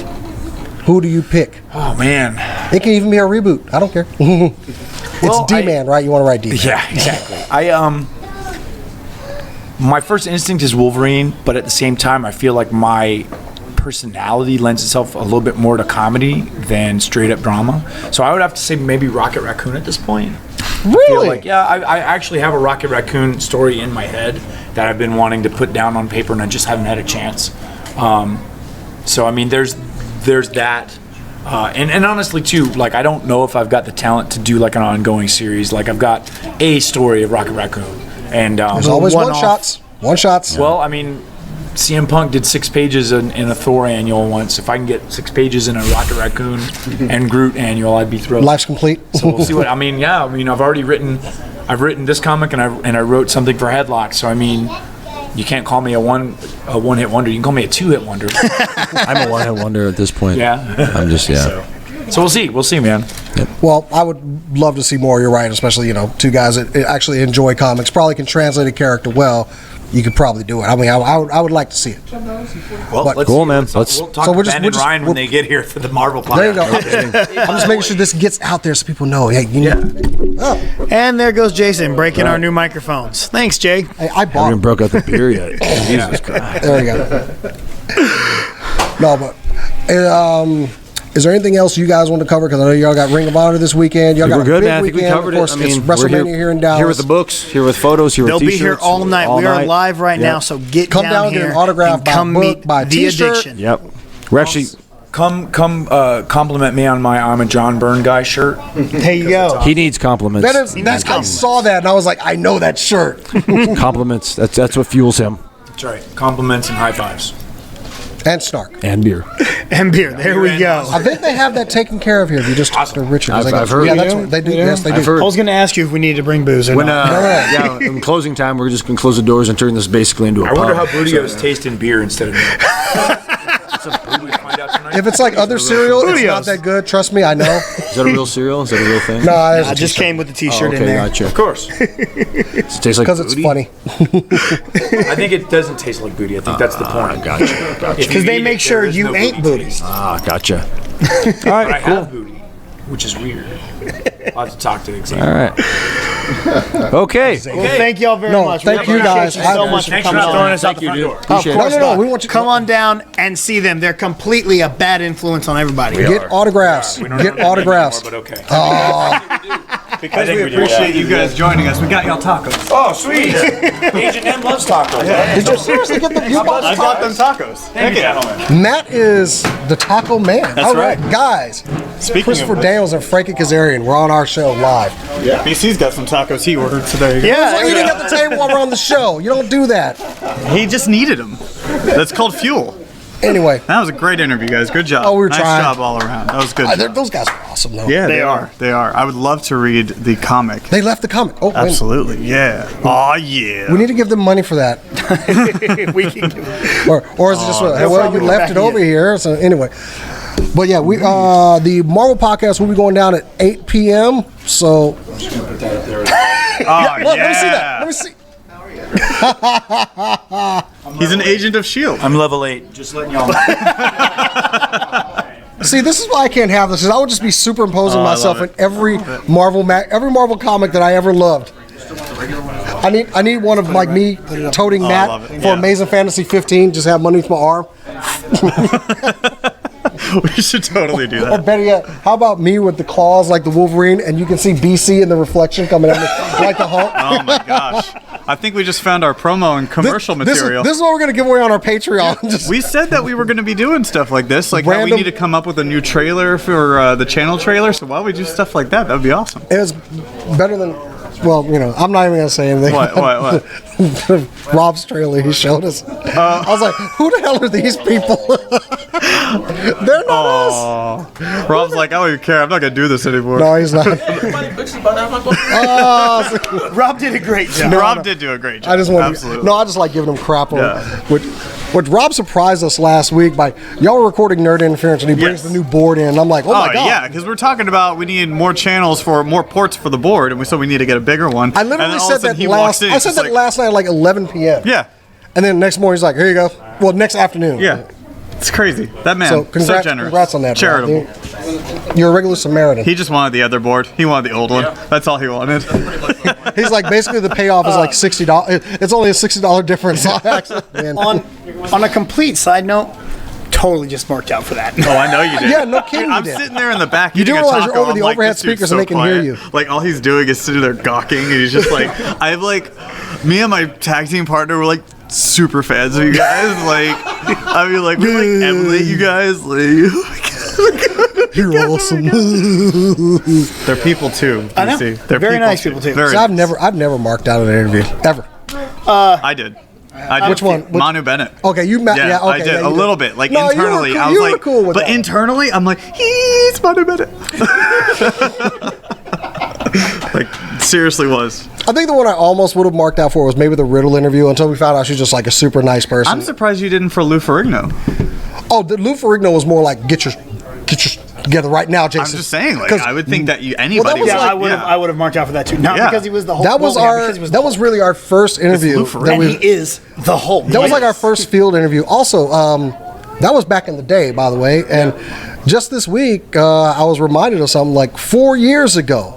Who do you pick? Oh, man. It can even be a reboot. I don't care. It's D-Man, right? You want to write D-Man. Yeah, exactly. My first instinct is Wolverine, but at the same time, I feel like my personality lends itself a little bit more to comedy than straight up drama. So I would have to say maybe Rocket Raccoon at this point. Really? I actually have a Rocket Raccoon story in my head that I've been wanting to put down on paper, and I just haven't had a chance. So I mean, there's that. And honestly, too, like, I don't know if I've got the talent to do like an ongoing series. Like, I've got a story of Rocket Raccoon, and There's always one-shots. One-shots. well, I mean, CM Punk did 6 pages in a Thor annual once. If I can get 6 pages in a Rocket Raccoon and Groot annual, I'd be thrilled. Life's complete. So we'll see what. I mean, I've written this comic, and I wrote something for Headlock. So I mean, you can't call me a one-hit wonder. You can call me a 2-hit wonder. I'm a one-hit wonder at this point. Yeah. I'm just So we'll see. We'll see, man. Well, I would love to see more. You're right, especially two guys that actually enjoy comics, probably can translate a character well. You could probably do it. I mean, I would like to see it. Well, But- let's Cool, see. man. We'll talk So to we're just- Ben we're and just- Ryan when they get here for the Marvel podcast. There you go. I'm just making sure this gets out there so people know. Hey, And there goes Jason breaking our new microphones. Thanks, Jay. I I bought haven't them. broke out the beer yet. Jesus Christ. There we go. No, but is there anything else you guys want to cover? Because I know y'all got Ring of Honor this weekend. Y'all got We're a good, big man. I think we weekend. covered Of course, it. I mean, it's we're WrestleMania here in Dallas. Here with the books, here with photos, here They'll with be t-shirts. here all night. We are night. live right now, Yep. so get Come down, here get an autograph, and buy a come book, meet buy a the t-shirt. addiction. Yep. We're actually. Come compliment me on my I'm a John Byrne guy shirt. There you go. He needs compliments. I saw that and I was like, I know that shirt. Compliments. That's what fuels him. That's right. Compliments and high fives. And Snark. And beer. And beer. There we go. I think they have that taken care of here. If you just talk to Richard. I've heard. Yeah, that's what they do. Yes, they do. I've heard. I was going to ask you if we needed to bring booze or When not. in closing time, we're just gonna close the doors and turn this basically into a I wonder how pub. Bootios taste in beer instead of milk. Find out tonight. If it's like other cereal, it's not that good. Trust me, I know. Is that a real cereal? Is that a real thing? No, I just came with the T-shirt in there. Gotcha. Of course. Does it taste like because it's booty? funny. I think it doesn't taste like booty. I think that's the point. Gotcha. Because they make sure you ain't booty. taste. Gotcha. All But right. I have booty, which is weird. I'll have to talk to Xavier. All right. Okay. Well, thank y'all very much. We thank you, appreciate guys. you so much for Thanks for coming not throwing on. us out the front door. Appreciate it. No, we want you to Come on down and see them. They're completely a bad influence on everybody. get autographs. We don't Get know autographs. anymore, but okay. Because we appreciate you guys joining us, we got y'all tacos. Oh, sweet. Agent M loves tacos. Did you seriously get them? You bought I bought them tacos. Thank you, gentlemen. Matt is the taco man. All right, guys. Christopher Daniels and Frankie Kazarian. We're on our show live. Yeah. BC's got some tacos he ordered, so there you go. Yeah, We're eating at the table while we're on the show. You don't do that. He just needed them. That's called fuel. Anyway, That was a great interview, guys. Good job. Oh, we were nice trying. job all around. That was good. those guys are awesome, though. Yeah, they are. They are. I would love to read the comic. They left the comic. Oh, wait. Absolutely. Yeah. Oh, yeah. We need to give them money for that. we can give Or is it just, well, you problem. left it over here. So anyway. But yeah, we the Marvel podcast will be going down at 8 p.m. So. Oh, Look, let me see that. Let me see. He's an agent of S.H.I.E.L.D. I'm level 8. Just letting y'all know. See, this is why I can't have this. Is I would just be superimposing I myself love in it. every Marvel comic that I ever loved. I need one of like me toting I Matt love it. for Yeah. Amazing Fantasy 15. Just have money to my arm. We should totally do Or that. better yet, how about me with the claws like the Wolverine, and you can see BC in the reflection coming at me like the Hulk. Oh, my gosh. I think we just found our promo and commercial material. This is what we're gonna give away on our Patreon. Just We said that we were going to be doing stuff like this, like how we Random- need to come up with a new trailer for the channel trailer. So why don't we do stuff like that? That would be awesome. it was better than. Well, you know, I'm not even gonna say anything. What? Rob's trailer he showed us. I was like, who the hell are these people? They're not us. Oh, Rob's like, I don't even care. I'm not going to do this anymore. No, he's not. Rob did a great job. Rob did do a great job. I just want Absolutely. No, I just like giving him crap on Yeah. Which Rob surprised us last week by y'all were recording Nerd Interference and he brings Yes. the new board in. And I'm like, oh my god. yeah, because we're talking about we need more channels for more ports for the board, and so we need to get a bigger one. I And then literally all of said a sudden that he walks last. in, I it's said just that like, last night at like 11 p.m. Yeah, And then next morning he's like, here you go. Well, next afternoon. yeah. It's crazy. That man, So so generous. congrats on that. Rob. Charitable. You're a regular Samaritan. He just wanted the other board. He wanted the old one. That's all he wanted. He's like, basically the payoff is like $60. It's only a $60 difference. Man. On a complete side note, totally just marked out for that. Oh, I know you did. Yeah, no kidding, I'm you did. sitting there in the back. You do eating a realize you're taco. over I'm the like, overhead this dude's speakers so and they can hear quiet. you. Like all he's doing is sitting there gawking, and he's just like, I have like, me and my tag team partner were like super fans of you guys. Like, I mean, like we like emulate you guys. Like, You're awesome. they're people too. I know. DC. They're Very nice people, too. Very So I've never marked out an interview ever. I did. Which one? Manu Bennett. Okay, you met. Yeah, okay, I did yeah, you a little bit. Like No, you were internally, cool- I was you were like, cool with but that. internally, I'm like, he's Manu Bennett. Like seriously was. I think the one I almost would have marked out for was maybe the Riddle interview until we found out she's just like a super nice person. I'm surprised you didn't for Lou Ferrigno. Oh, the Lou Ferrigno was more like get your together right now, Jason. I'm just saying, like 'Cause- I would think that anybody. was Yeah, like- I would have marked out for that too. Not Yeah. because he was the Hulk. that was Hogan, our because he was that was really our first interview. Lou That, Ferrigno. and we, he is the Hulk. that was like our first field interview. Also, that was back in the day, by the way. And just this week, I was reminded of something like 4 years ago.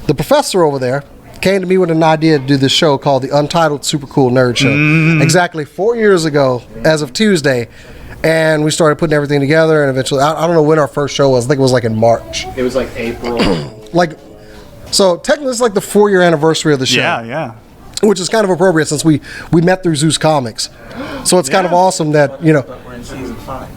The professor over there came to me with an idea to do this show called the Untitled Super Cool Nerd Show. Exactly 4 years ago, as of Tuesday. And we started putting everything together, and eventually, I don't know when our first show was. I think it was like in March. It was like April. So technically, it's like the 4-year anniversary of the show. Yeah. Which is kind of appropriate since we met through Zeus Comics. So it's kind of awesome that, you know, We're in season 5.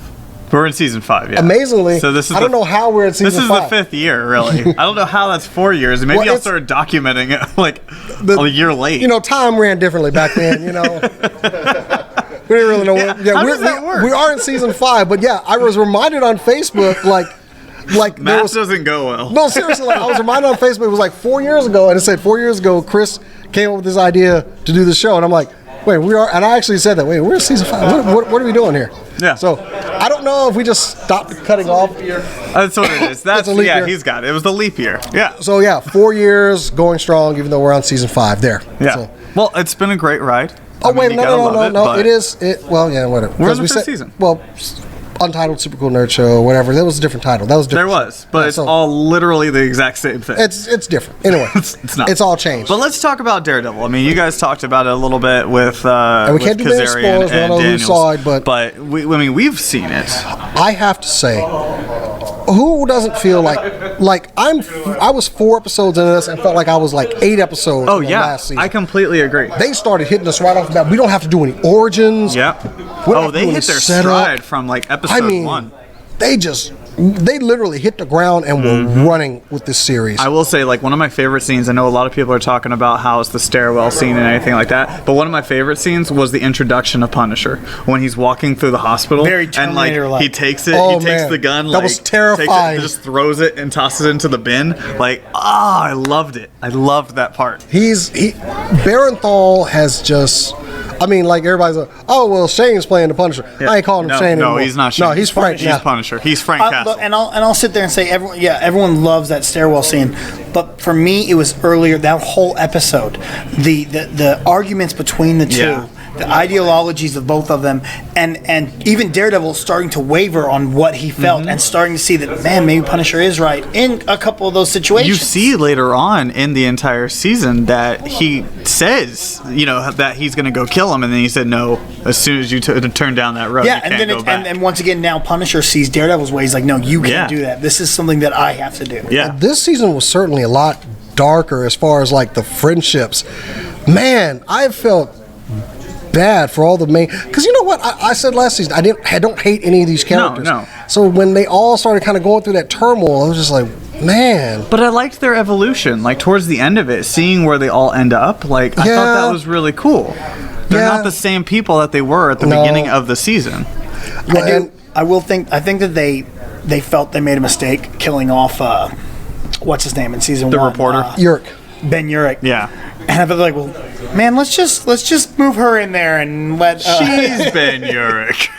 We're in season 5. Yeah. amazingly, So this is I don't know how we're in season This is 5. the 5th year, really. I don't know how that's 4 years. Maybe Well, I'll it's- start documenting it like The- a year late. You know, time ran differently back then, you know. We didn't really know what. Yeah, How does that work? We are in season 5, but yeah, I was reminded on Facebook, like there math was. doesn't go well. No, seriously, like, I was reminded on Facebook, it was like 4 years ago, and it said 4 years ago, Chris came up with this idea to do the show, and I'm like, wait, we are, and I actually said that, wait, we're in season 5. What are we doing here? Yeah. So I don't know if we just stopped cutting off. That's what it is. That's a leap year. he's got it. It was the leap year. Yeah. So yeah, 4 years going strong, even though we're on season 5 there. Yeah. So, Well, it's been a great ride. oh I mean, wait, you no, gotta no, love no, it, no. but It is. Well, yeah, whatever. We're in the 'Cause first season. Well, Untitled Super Cool Nerd Show, whatever. That was a different title. That was a There different. was, but Yeah, it's so- all literally the exact same thing. It's different. Anyway, It's not. It's all changed. But let's talk about Daredevil. I mean, you guys talked about it a little bit with we with can't do any Kazarian spoilers. We don't and know who Daniels. saw it, but- I mean, we've seen it. I have to say, who doesn't feel like like I was 4 episodes into this and felt like I was like 8 episodes. Oh in the yeah, last season. I completely agree. They started hitting us right off the bat. We don't have to do any origins. Yep. We don't have Oh, to they do any hit their setup. stride from like episode 1. They literally hit the ground and were running with this series. I will say, like, one of my favorite scenes, I know a lot of people are talking about how it's the stairwell scene and anything like that, but one of my favorite scenes was the introduction of Punisher, when he's walking through the hospital, Very and, like, Terminator-like. he takes it, Oh, he takes man. the gun, That like, was terrifying. takes it, just throws it and tosses it into the bin. Like, I loved it. I loved that part. Barenthal has just, I mean, like everybody's like, oh well, Shane's playing the Punisher. Yeah. I ain't calling him No, Shane no, anymore. he's not Shane. No, he's Frank. He's now. Punisher. He's Frank Castle. Look, and I'll sit there and say everyone loves that stairwell scene, but for me it was earlier, that whole episode, the arguments between the two. Yeah. The ideologies of both of them, and even Daredevil starting to waver on what he felt, and starting to see that, man, maybe Punisher is right in a couple of those situations. You see later on in the entire season that he says, that he's going to go kill him, and then he said no as soon as you turn down that road. Yeah, you and can't then go back. and once again, now Punisher sees Daredevil's way. He's like, no, you can't Yeah. do that. This is something that I have to do. Yeah. This season was certainly a lot darker as far as like the friendships. Man, I felt bad for all the main, because you know what I said last season, I don't hate any of these characters. No. So when they all started kind of going through that turmoil, I was just like, man. But I liked their evolution, like towards the end of it, seeing where they all end up. Like, I Yeah. thought that was really cool. They're Yeah. not the same people that they were at the No. beginning of the season. Well, and- I think that they felt they made a mistake killing off what's his name in season The 1, reporter? Yurk. Ben Urich. Yeah. And I felt like, well, man, let's just move her in there and let She's Ben Urich.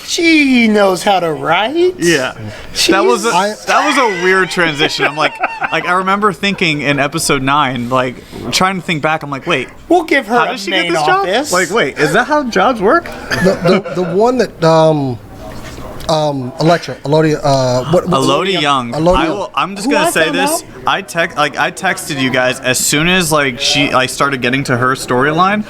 she knows how to write. Yeah. That was a weird transition. I'm like I remember thinking in episode 9, like trying to think back, I'm like, wait, We'll give her how a did she get main this job? office. Like, wait, is that how jobs work? The one that Electra, Elodie, Elodie Young. Elodie I'm just Who gonna I say found this. I texted you guys as soon as I started getting to her storyline.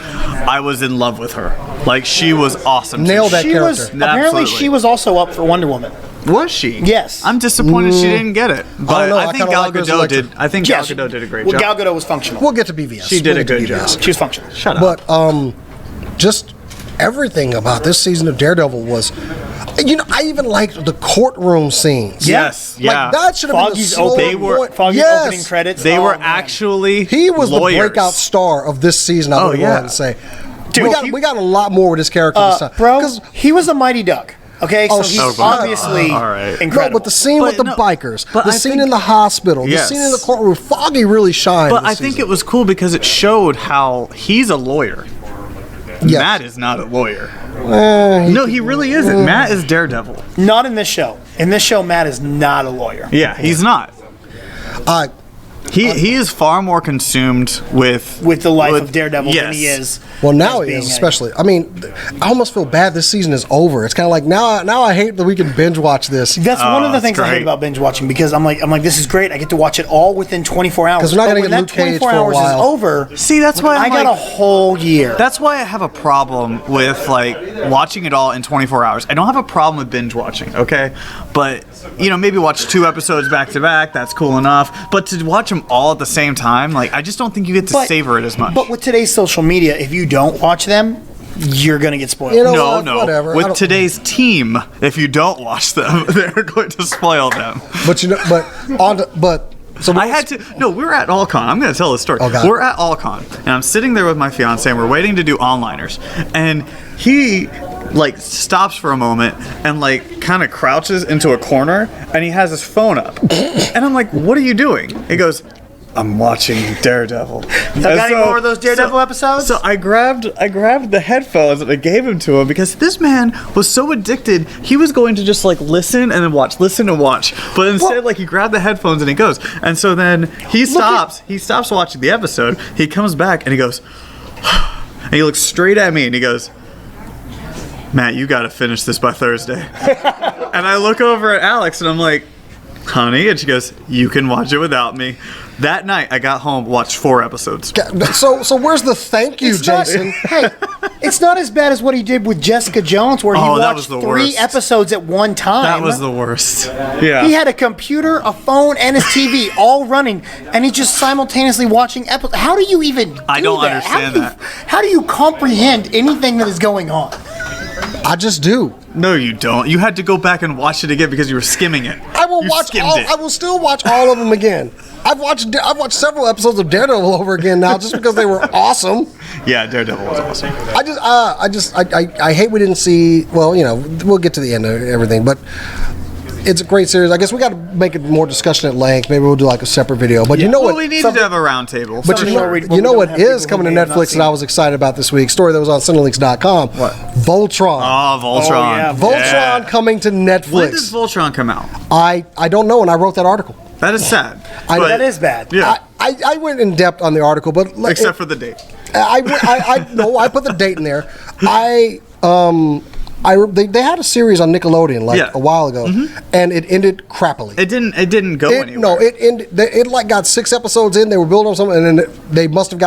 I was in love with her. Like, she was awesome. Nailed that She was character. apparently Absolutely. she was also up for Wonder Woman. Was she? Yes. I'm disappointed she didn't get it. But know. I, I think kinda Gal like her as Gadot Electra. did. I think Gal Gadot did a great Well, job. Gal Gadot was functional. We'll get to BVS. She did We'll a get to good BVS. job. She was functional. Shut up. But just everything about this season of Daredevil was, I even liked the courtroom scenes. Yes. Yeah. Like that should have been the Foggy's slow They were- point. Foggy's Yes. opening credits. They Oh, were man. actually He was lawyers. the breakout star of this season. I would go yeah. ahead and say, Dude, we got a lot more with this character this time. bro. 'Cause- He was a mighty duck. Okay, so he's shut obviously up. All right. incredible. No, but the scene But with the no, bikers, but the I scene think- in the hospital, Yes. the scene in the courtroom, Foggy really shined. But this I think season. it was cool because it showed how he's a lawyer. Yes. Matt is not a lawyer. He- No, he really isn't. Matt is Daredevil. Not in this show. In this show, Matt is not a lawyer. Yeah, he's not. He is far more consumed with With the life of Daredevil than yes. he is. Well, now as he being is, a- especially. I mean, I almost feel bad this season is over. It's kind of like now I hate that we can binge watch this. That's one of the that's things I hate great. about binge watching, because I'm like, this is great. I get to watch it all within 24 hours. 'Cause we're not But gonna when get that Luke Cage 24 for a hours is while. over. See, that's why I I'm got like, a whole year. that's why I have a problem with like watching it all in 24 hours. I don't have a problem with binge watching, okay? But maybe watch 2 episodes back to back. That's cool enough. But to watch them all at the same time, like, I just don't think you get to But- savor it as much. But with today's social media, if you don't watch them, you're gonna get spoiled. You know no, what? no. Whatever. I With don't- today's team, if you don't watch them, they're going to spoil them. But so I had to. No, we were at Allcon. I'm going to tell this story. Oh, God. We're at Allcon, and I'm sitting there with my fiance, and we're waiting to do onliners, and he stops for a moment and kind of crouches into a corner, and he has his phone up, and I'm like, "What are you doing?" He goes, "I'm watching Daredevil." Got any more of those Daredevil episodes? So I grabbed the headphones and I gave them to him because this man was so addicted. He was going to just listen and then watch, listen and watch. But instead, he grabbed the headphones and he goes. And so then he stops. He stops watching the episode. He comes back and he goes, and he looks straight at me and he goes, "Matt, you got to finish this by Thursday." And I look over at Alex and I'm like, honey, and she goes, you can watch it without me. That night, I got home, watched 4 episodes. So where's the thank you, Jason? Hey, it's not as bad as what he did with Jessica Jones, where he that was watched the 3 worst. episodes at one time. That was the worst. Yeah. He had a computer, a phone, and his TV all running, and he's just simultaneously watching episodes. How do you even do I don't that? understand that. How do you comprehend anything that is going on? I just do. No, you don't. You had to go back and watch it again because you were skimming it. I will You watch skimmed all. it. I will still watch all of them again. I've watched several episodes of Daredevil over again now just because they were awesome. Yeah, Daredevil was awesome. I hate we didn't see. Well, we'll get to the end of everything, but it's a great series. I guess we got to make it more discussion at length. Maybe we'll do like a separate video. But you know Well, what? we needed to have a round table. But you know what is coming to Netflix that I was excited about this week? Story that was on Cinelinks.com. What? Voltron. Oh, Voltron. Oh, yeah. Voltron coming to Netflix. When does Voltron come out? I don't know, and I wrote that article. That is sad. That is bad. Yeah. I went in depth on the article, but Except for the date. I put the date in there. They had a series on Nickelodeon a while ago, and it ended crappily. It didn't go anywhere. No, it ended. It got 6 episodes in. They were building on something, and then they must have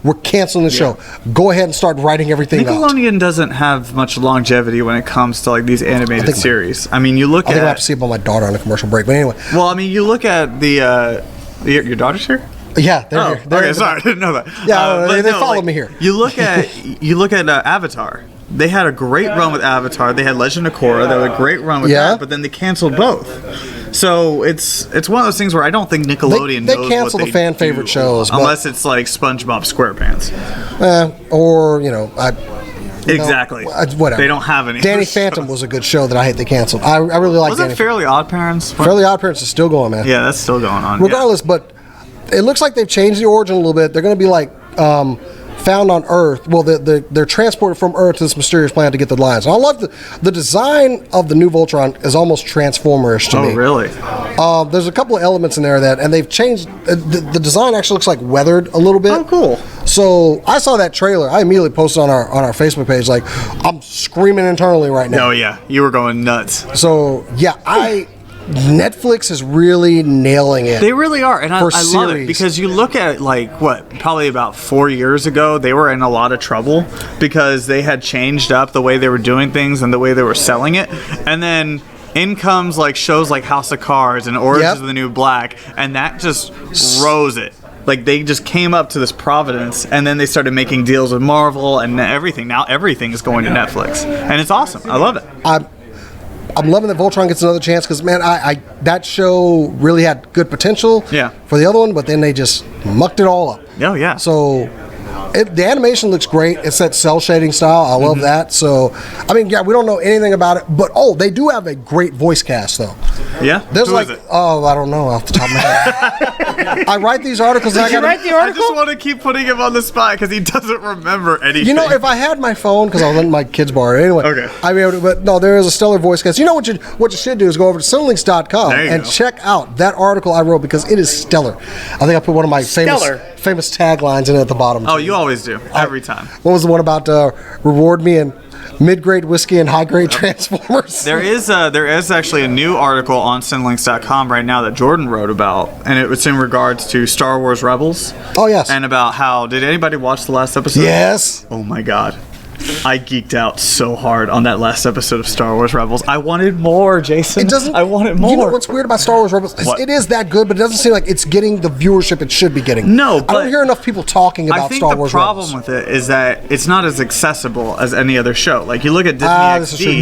we're canceling the show. Go ahead and start writing everything out. Nickelodeon doesn't have much longevity when it comes to like these animated series. I mean, you look I at. think I have to see it on my daughter on a commercial break. But anyway. Well, I mean, you look at the. Your daughter's here? Yeah, they're here. They're Okay, sorry, I didn't know that. Yeah, but they follow me here. You look at Avatar. They had a great run with Avatar. They had Legend of Korra. They had a great run with that, but then they canceled both. So it's one of those things where I don't think Nickelodeon They knows cancel what the fan favorite shows, but- unless it's like SpongeBob SquarePants. Or Exactly. Whatever. They don't have any. Danny Phantom was a good show that I hate they canceled. I really like Wasn't Danny. Fairly Odd Parents? Fairly Odd Parents is still going, man. Yeah, that's still going on. Regardless, but it looks like they've changed the origin a little bit. They're going to be like found on Earth. Well, they're transported from Earth to this mysterious planet to get the lines. And I love the design of the new Voltron is almost Transformerish to me. Oh, really? There's a couple of elements in there and they've changed. The design actually looks like weathered a little bit. Oh, cool. So I saw that trailer. I immediately posted on our Facebook page like I'm screaming internally right now. Oh yeah, you were going nuts. So yeah, Netflix is really nailing it. They really are, and I love it series. because you look at probably about 4 years ago, they were in a lot of trouble because they had changed up the way they were doing things and the way they were selling it, and then in comes like shows like House of Cards and Orange is the New Black, and that just rose it. Like they just came up to this providence, and then they started making deals with Marvel and everything. Now everything is going to Netflix, and it's awesome. I love it. I'm loving that Voltron gets another chance because, man, that show really had good potential for the other one, but then they just mucked it all up. Oh, yeah. So the animation looks great. It's that cell shading style. I love that. So, I mean, yeah, we don't know anything about it, but, they do have a great voice cast, though. Yeah? There's Who is it? I don't know off the top of my head. I write these articles and I got write the article? I just want to keep putting him on the spot because he doesn't remember anything. if I had my phone, because I was in my kid's bar anyway. Okay. I mean, but no, there is a stellar voice cast. You know what you should do is go over to Cinelinks.com and check out that article I wrote because it is stellar. I think I put one of my famous taglines in it at the bottom. Oh, you always do. Every time. What was the one about reward me in mid-grade whiskey and high-grade Transformers? There is actually a new article on Cinelinks.com right now that Jordan wrote about, and it was in regards to Star Wars Rebels. Oh, yes. And about how, did anybody watch the last episode? Yes. Oh my God. I geeked out so hard on that last episode of Star Wars Rebels. I wanted more, Jason. I wanted more. You know what's weird about Star Wars Rebels? What? It is that good, but it doesn't seem like it's getting the viewership it should be getting. No, but I don't hear enough people talking about Star Wars Rebels. I think the problem with it is that it's not as accessible as any other show. Like you look at Disney this is true. XD,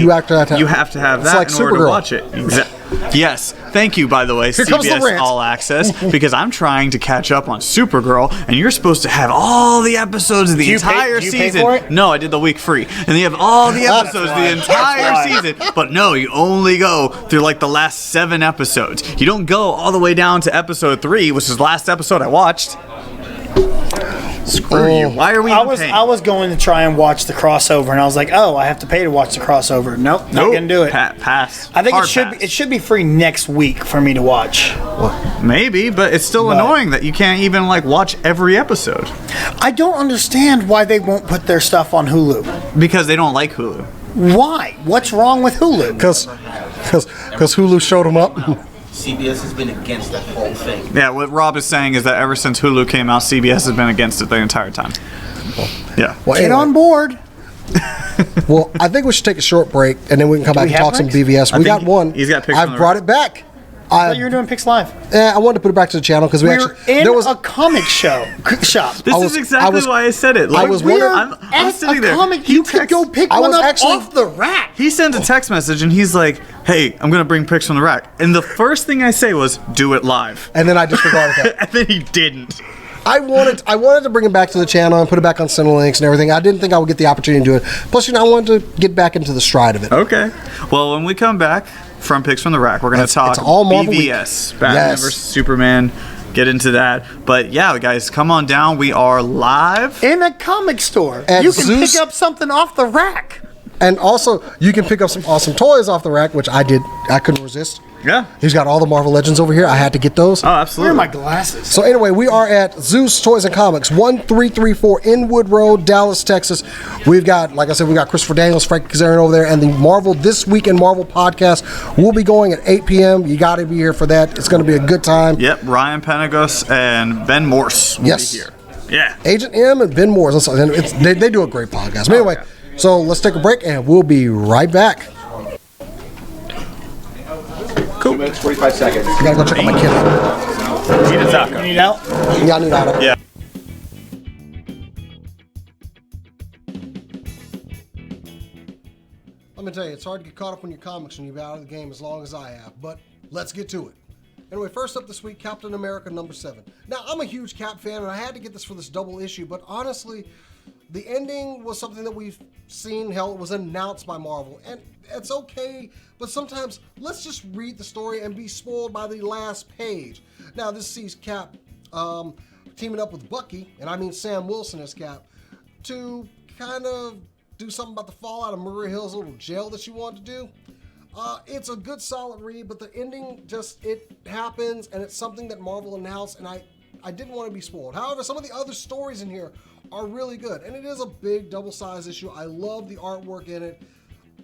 you have to have that like in order to Supergirl. watch it. Yes. Thank you, by the way, Here comes the CBS rant. All Access, because I'm trying to catch up on Supergirl, and you're supposed to have all the episodes of the entire do you pay season. for it? No, I did the week free, and you have all the episodes of the entire season. But no, you only go through like the last 7 episodes. You don't go all the way down to episode 3, which is the last episode I watched. Screw you. Why are we even paying? I was going to try and watch the crossover, and I was like, oh, I have to pay to watch the crossover. Nope, not gonna do it. Pass. I think Hard it pass. should be free next week for me to watch. Maybe, but it's still annoying that you can't even like watch every episode I don't understand why they won't put their stuff on Hulu. because they don't like Hulu. Why? What's wrong with Hulu? Because Hulu showed them up. CBS has been against that whole thing. Yeah, what Rob is saying is that ever since Hulu came out, CBS has been against it the entire time. Yeah. Well, Get anyway, on board. well, I think we should take a short break, and then we can come back we and have talk some breaks? BVS. We think got one. he's got picks I've on the brought right. it back. I thought you were doing Picks Live. I wanted to put it back to the channel because We're in there was a comic shop. This I was- is exactly why I said it. Like, was We're wondering- I'm at sitting a there. comic. He You could text- go pick I one was up actually- off the rack. He sends a text message and he's like, "Hey, I'm gonna bring picks from the rack." And the first thing I say was, "Do it live." and then I disregarded that. And then he didn't. I wanted to bring it back to the channel and put it back on Cinelinx and everything. I didn't think I would get the opportunity to do it. Plus, I wanted to get back into the stride of it. Okay. Well, when we come back from picks from the rack, we're gonna talk it's all Marvel week. BVS, Batman Yes. vs Superman. Get into that. But yeah, guys, come on down. We are live. In a comic store. At You can Zeus- pick up something off the rack. And also, you can pick up some awesome toys off the rack, which I did. I couldn't resist. Yeah. He's got all the Marvel Legends over here. I had to get those. Oh, Where are absolutely. my glasses? So anyway, we are at Zeus Toys and Comics, 1334 Inwood Road, Dallas, Texas. We've got, like I said, we got Christopher Daniels, Frankie Kazarian over there, and the Marvel This Week in Marvel podcast will be going at 8 p.m. You got to be here for that. It's going to be a good time. Yep. Ryan Panegos and Ben Morse will Yes. be here. Yeah. Agent M and Ben Moore. They do a great podcast. But anyway, so let's take a break, and we'll be right back. 2 minutes, 45 seconds. I gotta go check on my kid out. Eat a taco. Need out? Yeah, I need that. Yeah. Let me tell you, it's hard to get caught up on your comics when you've been out of the game as long as I have, but let's get to it. Anyway, first up this week, Captain America #7. Now, I'm a huge Cap fan, and I had to get this for this double issue, but honestly, the ending was something that we've seen. Hell, it was announced by Marvel, and it's okay, but sometimes let's just read the story and be spoiled by the last page. Now, this sees Cap teaming up with Bucky, and I mean Sam Wilson as Cap, to kind of do something about the fallout of Murray Hill's little jail that she wanted to do. It's a good solid read, but the ending just, it happens, and it's something that Marvel announced, and I didn't want to be spoiled. However, some of the other stories in here are really good, and it is a big double-sized issue. I love the artwork in it,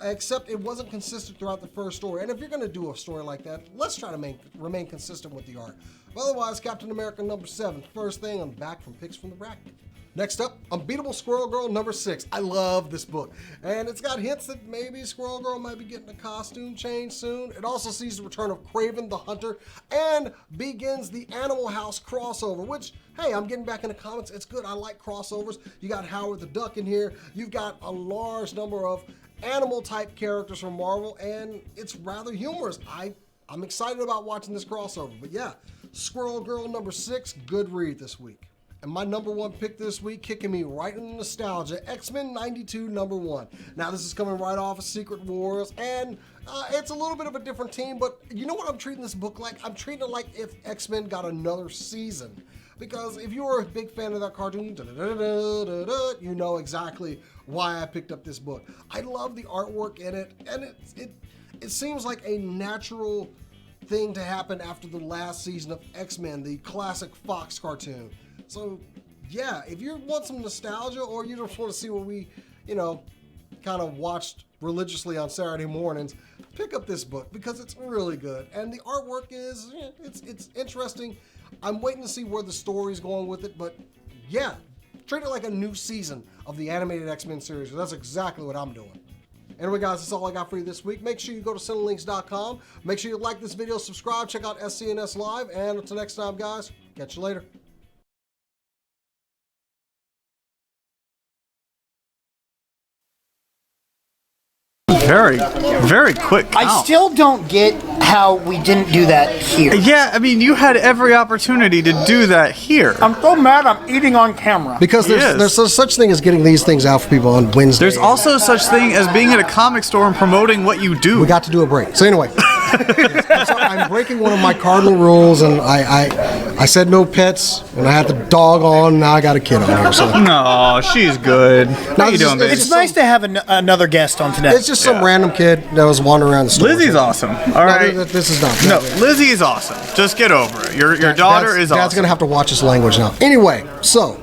except it wasn't consistent throughout the first story. And if you're going to do a story like that, let's try to remain consistent with the art. But otherwise, Captain America #7, first thing on back from Picks from the Rack. Next up, Unbeatable Squirrel Girl #6. I love this book. And it's got hints that maybe Squirrel Girl might be getting a costume change soon. It also sees the return of Kraven the Hunter and begins the Animal House crossover, which, hey, I'm getting back into comics. It's good. I like crossovers. You got Howard the Duck in here. You've got a large number of animal-type characters from Marvel, and it's rather humorous. I'm excited about watching this crossover. But yeah, Squirrel Girl #6, good read this week. And my #1 pick this week, kicking me right into nostalgia, X-Men '92 #1. Now, this is coming right off of Secret Wars, and it's a little bit of a different team, but you know what I'm treating this book like? I'm treating it like if X-Men got another season. Because if you were a big fan of that cartoon, you know exactly why I picked up this book. I love the artwork in it, and it seems like a natural thing to happen after the last season of X-Men, the classic Fox cartoon. So, yeah, if you want some nostalgia or you just want to see what we, kind of watched religiously on Saturday mornings, pick up this book because it's really good. And the artwork is, it's interesting. I'm waiting to see where the story's going with it, but yeah, treat it like a new season of the animated X-Men series. That's exactly what I'm doing. Anyway, guys, that's all I got for you this week. Make sure you go to Cinelinx.com. Make sure you like this video, subscribe, check out SCNS Live, and until next time, guys, catch you later. Very, very quick count. I still don't get how we didn't do that here. Yeah, I mean, you had every opportunity to do that here. I'm so mad I'm eating on camera. Because there's such thing as getting these things out for people on Wednesday. There's also such thing as being at a comic store and promoting what you do. We got to do a break. So anyway, I'm breaking one of my cardinal rules, and I said no pets, and I had the dog on. Now I got a kid on here. So No, she's good. How you doing, baby? It's nice to have another guest on today. it's just some random kid that was wandering around the store. Lizzie's awesome. All right. This is not. No, Lizzie is awesome. Just get over it. Your daughter is Dad's awesome. gonna have to watch his language now. Anyway, so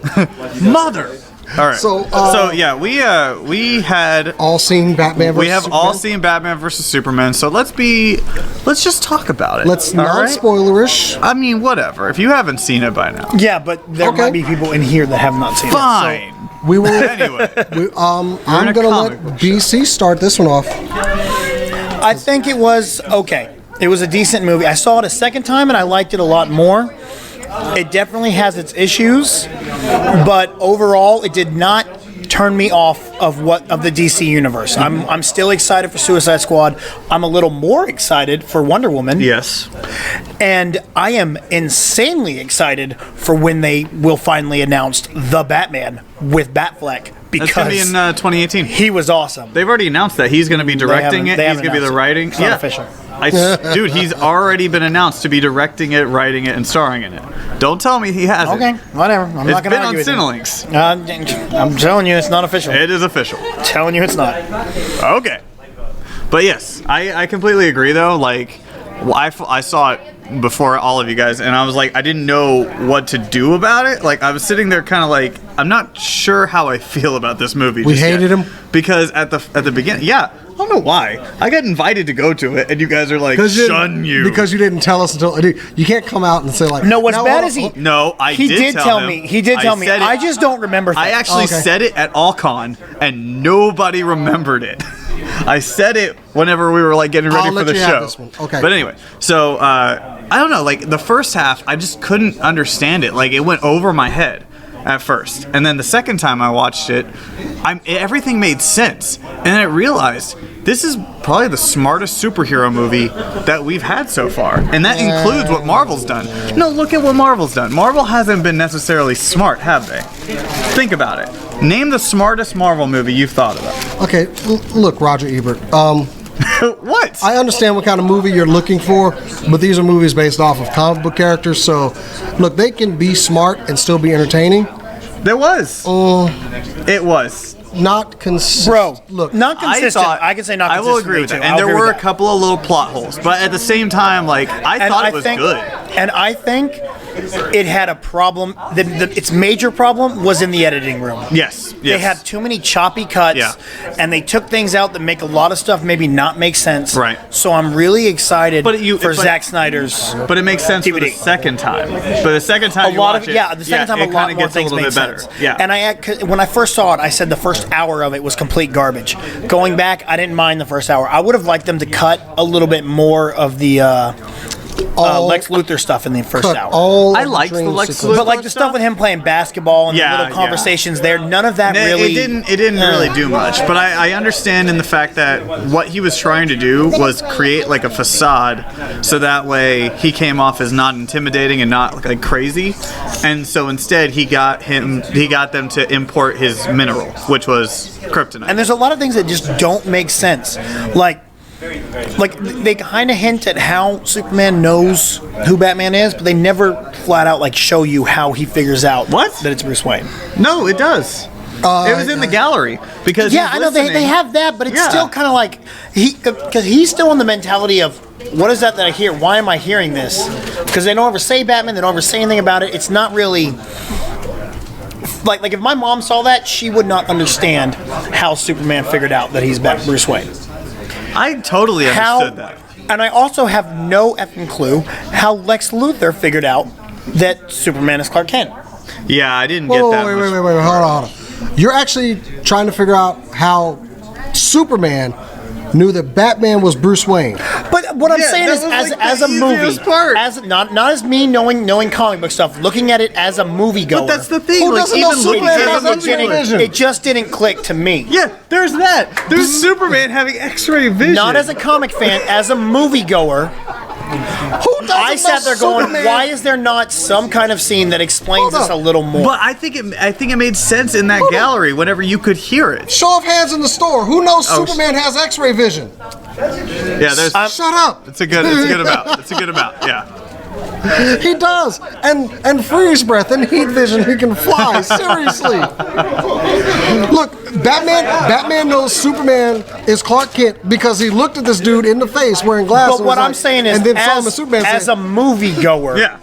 Mother. All right. So, yeah, we had all seen Batman versus we have Superman? all seen Batman versus Superman. So let's just talk about it. Let's all not right? spoilerish. I mean, whatever. If you haven't seen it by now, Yeah, but there Okay. might be people in here that have not seen fine. We will. Anyway, I'm a gonna let comic book BC start this one off. it. I think it was okay. It was a decent movie. I saw it a second time and I liked it a lot more. It definitely has its issues, but overall, it did not turn me off of the DC universe. I'm still excited for Suicide Squad. I'm a little more excited for Wonder Woman. yes. And I am insanely excited for when they will finally announce the Batman with Batfleck That's gonna be in because 2018. he was awesome. They've already announced that he's going to be directing it. they He's haven't going to be the announced it. writing. It's not official. Dude, he's already been announced to be directing it, writing it, and starring in it. Don't tell me he hasn't. Okay, whatever. I'm It's not going to been on argue with you. Cinelinx. I'm telling you, it's not official. It is official. Telling you, it's not. Okay. But yes, I completely agree though. Like, well, I saw it before all of you guys, and I was like, I didn't know what to do about it. Like, I was sitting there kind of like, I'm not sure how I feel about this movie. We just yet. hated him? Because at the beginning, yeah, I don't know why. I got invited to go to it, and you guys are like, shun you. Because you didn't tell us until. Dude, you can't come out and say like. No, what's "Now, bad hold- is he. No, He did tell him. me. He did tell me. said it- I just don't remember. I things. actually Okay. said it at AllCon, and nobody remembered it. I said it whenever we were like getting ready I'll for let the you show. have this one. Okay. But anyway, so I don't know. Like the first half, I just couldn't understand it. Like it went over my head at first, and then the second time I watched it, everything made sense, and then I realized this is probably the smartest superhero movie that we've had so far, and that includes what Marvel's done. No, look at what Marvel's done. Marvel hasn't been necessarily smart, have they? Think about it. Name the smartest Marvel movie you've thought about. Okay, look, Roger Ebert. What? I understand what kind of movie you're looking for, but these are movies based off of comic book characters. So, look, they can be smart and still be entertaining. There was. It was. Not consistent. Bro, Look, not consistent. I can say not I consistent. will agree with too. that. And I'll there agree were with a couple of little plot holes, but at the same time, like I thought it was good. And I think it had a problem. Its major problem was in the editing room. Yes. They had too many choppy cuts, Yeah. and they took things out that make a lot of stuff maybe not make sense. Right. So I'm really excited for it's like- Zack Snyder's. But it makes sense for the DVD. second time. But the second time A you lot watch of it, the second time it a lot kinda more gets things a little make bit better. sense. Yeah. And when I first saw it, I said the first hour of it was complete garbage. Going back, I didn't mind the first hour. I would have liked them to cut a little bit more of the Lex Luthor stuff in the first cut hour. all I of liked the dream Lex sequences. But like the stuff with him playing basketball and Yeah, the little conversations there, none of that It really. didn't really do much, but I understand in the fact that what he was trying to do was create like a facade, so that way he came off as not intimidating and not like crazy, and so instead he got them to import his mineral, which was kryptonite. And there's a lot of things that just don't make sense. Like they kind of hint at how Superman knows who Batman is, but they never flat out like show you how he figures out What? that it's Bruce Wayne. No, it does. It was in the gallery because Yeah, he's I know they listening. have that, but it's Yeah. still kind of like because he's still in the mentality of what is that I hear? Why am I hearing this? Because they don't ever say Batman, they don't ever say anything about it. It's not really like if my mom saw that, she would not understand how Superman figured out that he's Bruce Wayne. I totally understood that. And I also have no effing clue how Lex Luthor figured out that Superman is Clark Kent. Yeah, I didn't Whoa, get that. wait, much. wait, hold on. You're actually trying to figure out how Superman knew that Batman was Bruce Wayne. But what I'm Yeah, saying that is, was, like, as the a movie, easiest part. as not as me knowing comic book stuff, looking at it as a movie goer. But that's the thing. Who like, doesn't know even Superman looking has at X-ray the vision? it just didn't click to me. Yeah, there's that. There's Superman having X-ray vision. Not as a comic fan, as a movie goer. Who doesn't I sat know there going, Superman? why is there not some kind of scene that explains Hold this up. a little more? But I think it made sense in that Hold on. gallery whenever you could hear it. Show of hands in the store. Who knows Oh, Superman has X-ray vision? Yeah, there's. Shut up. It's a good amount. It's a good amount. Yeah. He does, and freeze breath and heat vision. He can fly. Seriously. Look, Batman knows Superman is Clark Kent because he looked at this dude in the face wearing glasses. But what I'm saying is, and then saw him as Superman. as saying, a movie goer, Yeah.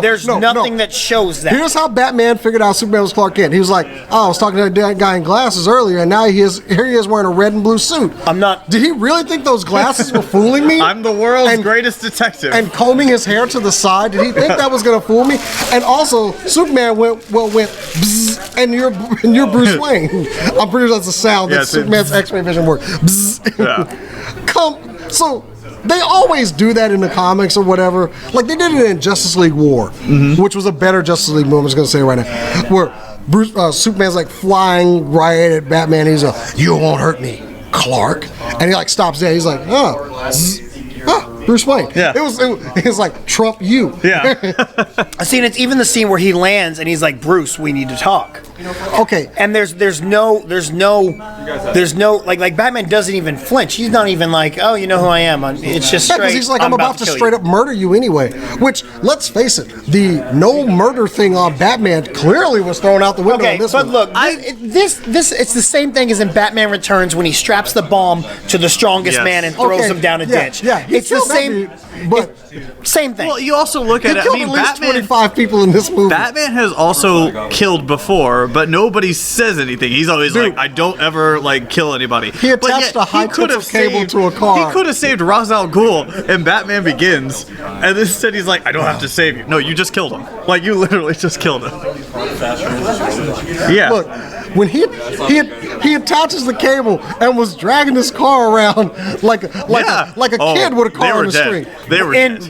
There's nothing that shows that. Here's how Batman figured out Superman was Clark Kent. He was like, "Oh, I was talking to that guy in glasses earlier, and now here he is wearing a red and blue suit." I'm not. Did he really think those glasses were fooling me? I'm the world's greatest detective. And combing his hair to the side, did he think that was going to fool me? And also, Superman went bzzz, and you're Bruce Wayne. I'm pretty sure that's the sound that Superman's X-ray vision works. Bzzz. Yeah. So they always do that in the comics or whatever. Like they did it in Justice League War, which was a better Justice League movie. I'm just going to say right now, where Superman's like flying right at Batman. He's like, "You won't hurt me, Clark," and he like stops there. He's like, Bruce Wayne. Yeah. It was like Trump you. Yeah. I seen it's even the scene where he lands and he's like, "Bruce, we need to talk." Okay. And there's no like Batman doesn't even flinch. He's not even like, "Oh, you know who I am." It's just straight. Because he's like, I'm about to straight up murder you anyway. Which, let's face it, the no murder thing on Batman clearly was thrown out the window. Okay, in this but one. look, this it's the same thing as in Batman Returns when he straps the bomb to the strongest man and throws him down a ditch. Yeah, it's the same. But same thing. Well, you also look at it. killed at least 25 people in this movie. Batman has also killed before, but nobody says anything. He's always like, "I don't ever like kill anybody." He attached a high-tensile cable to a car. He could have saved Ra's al Ghul in Batman Begins, and instead he's like, "I don't have to save you." No, you just killed him. Like you literally just killed him. Yeah. Look, when he attaches the cable and was dragging his car around like a kid with a car on the street. They were in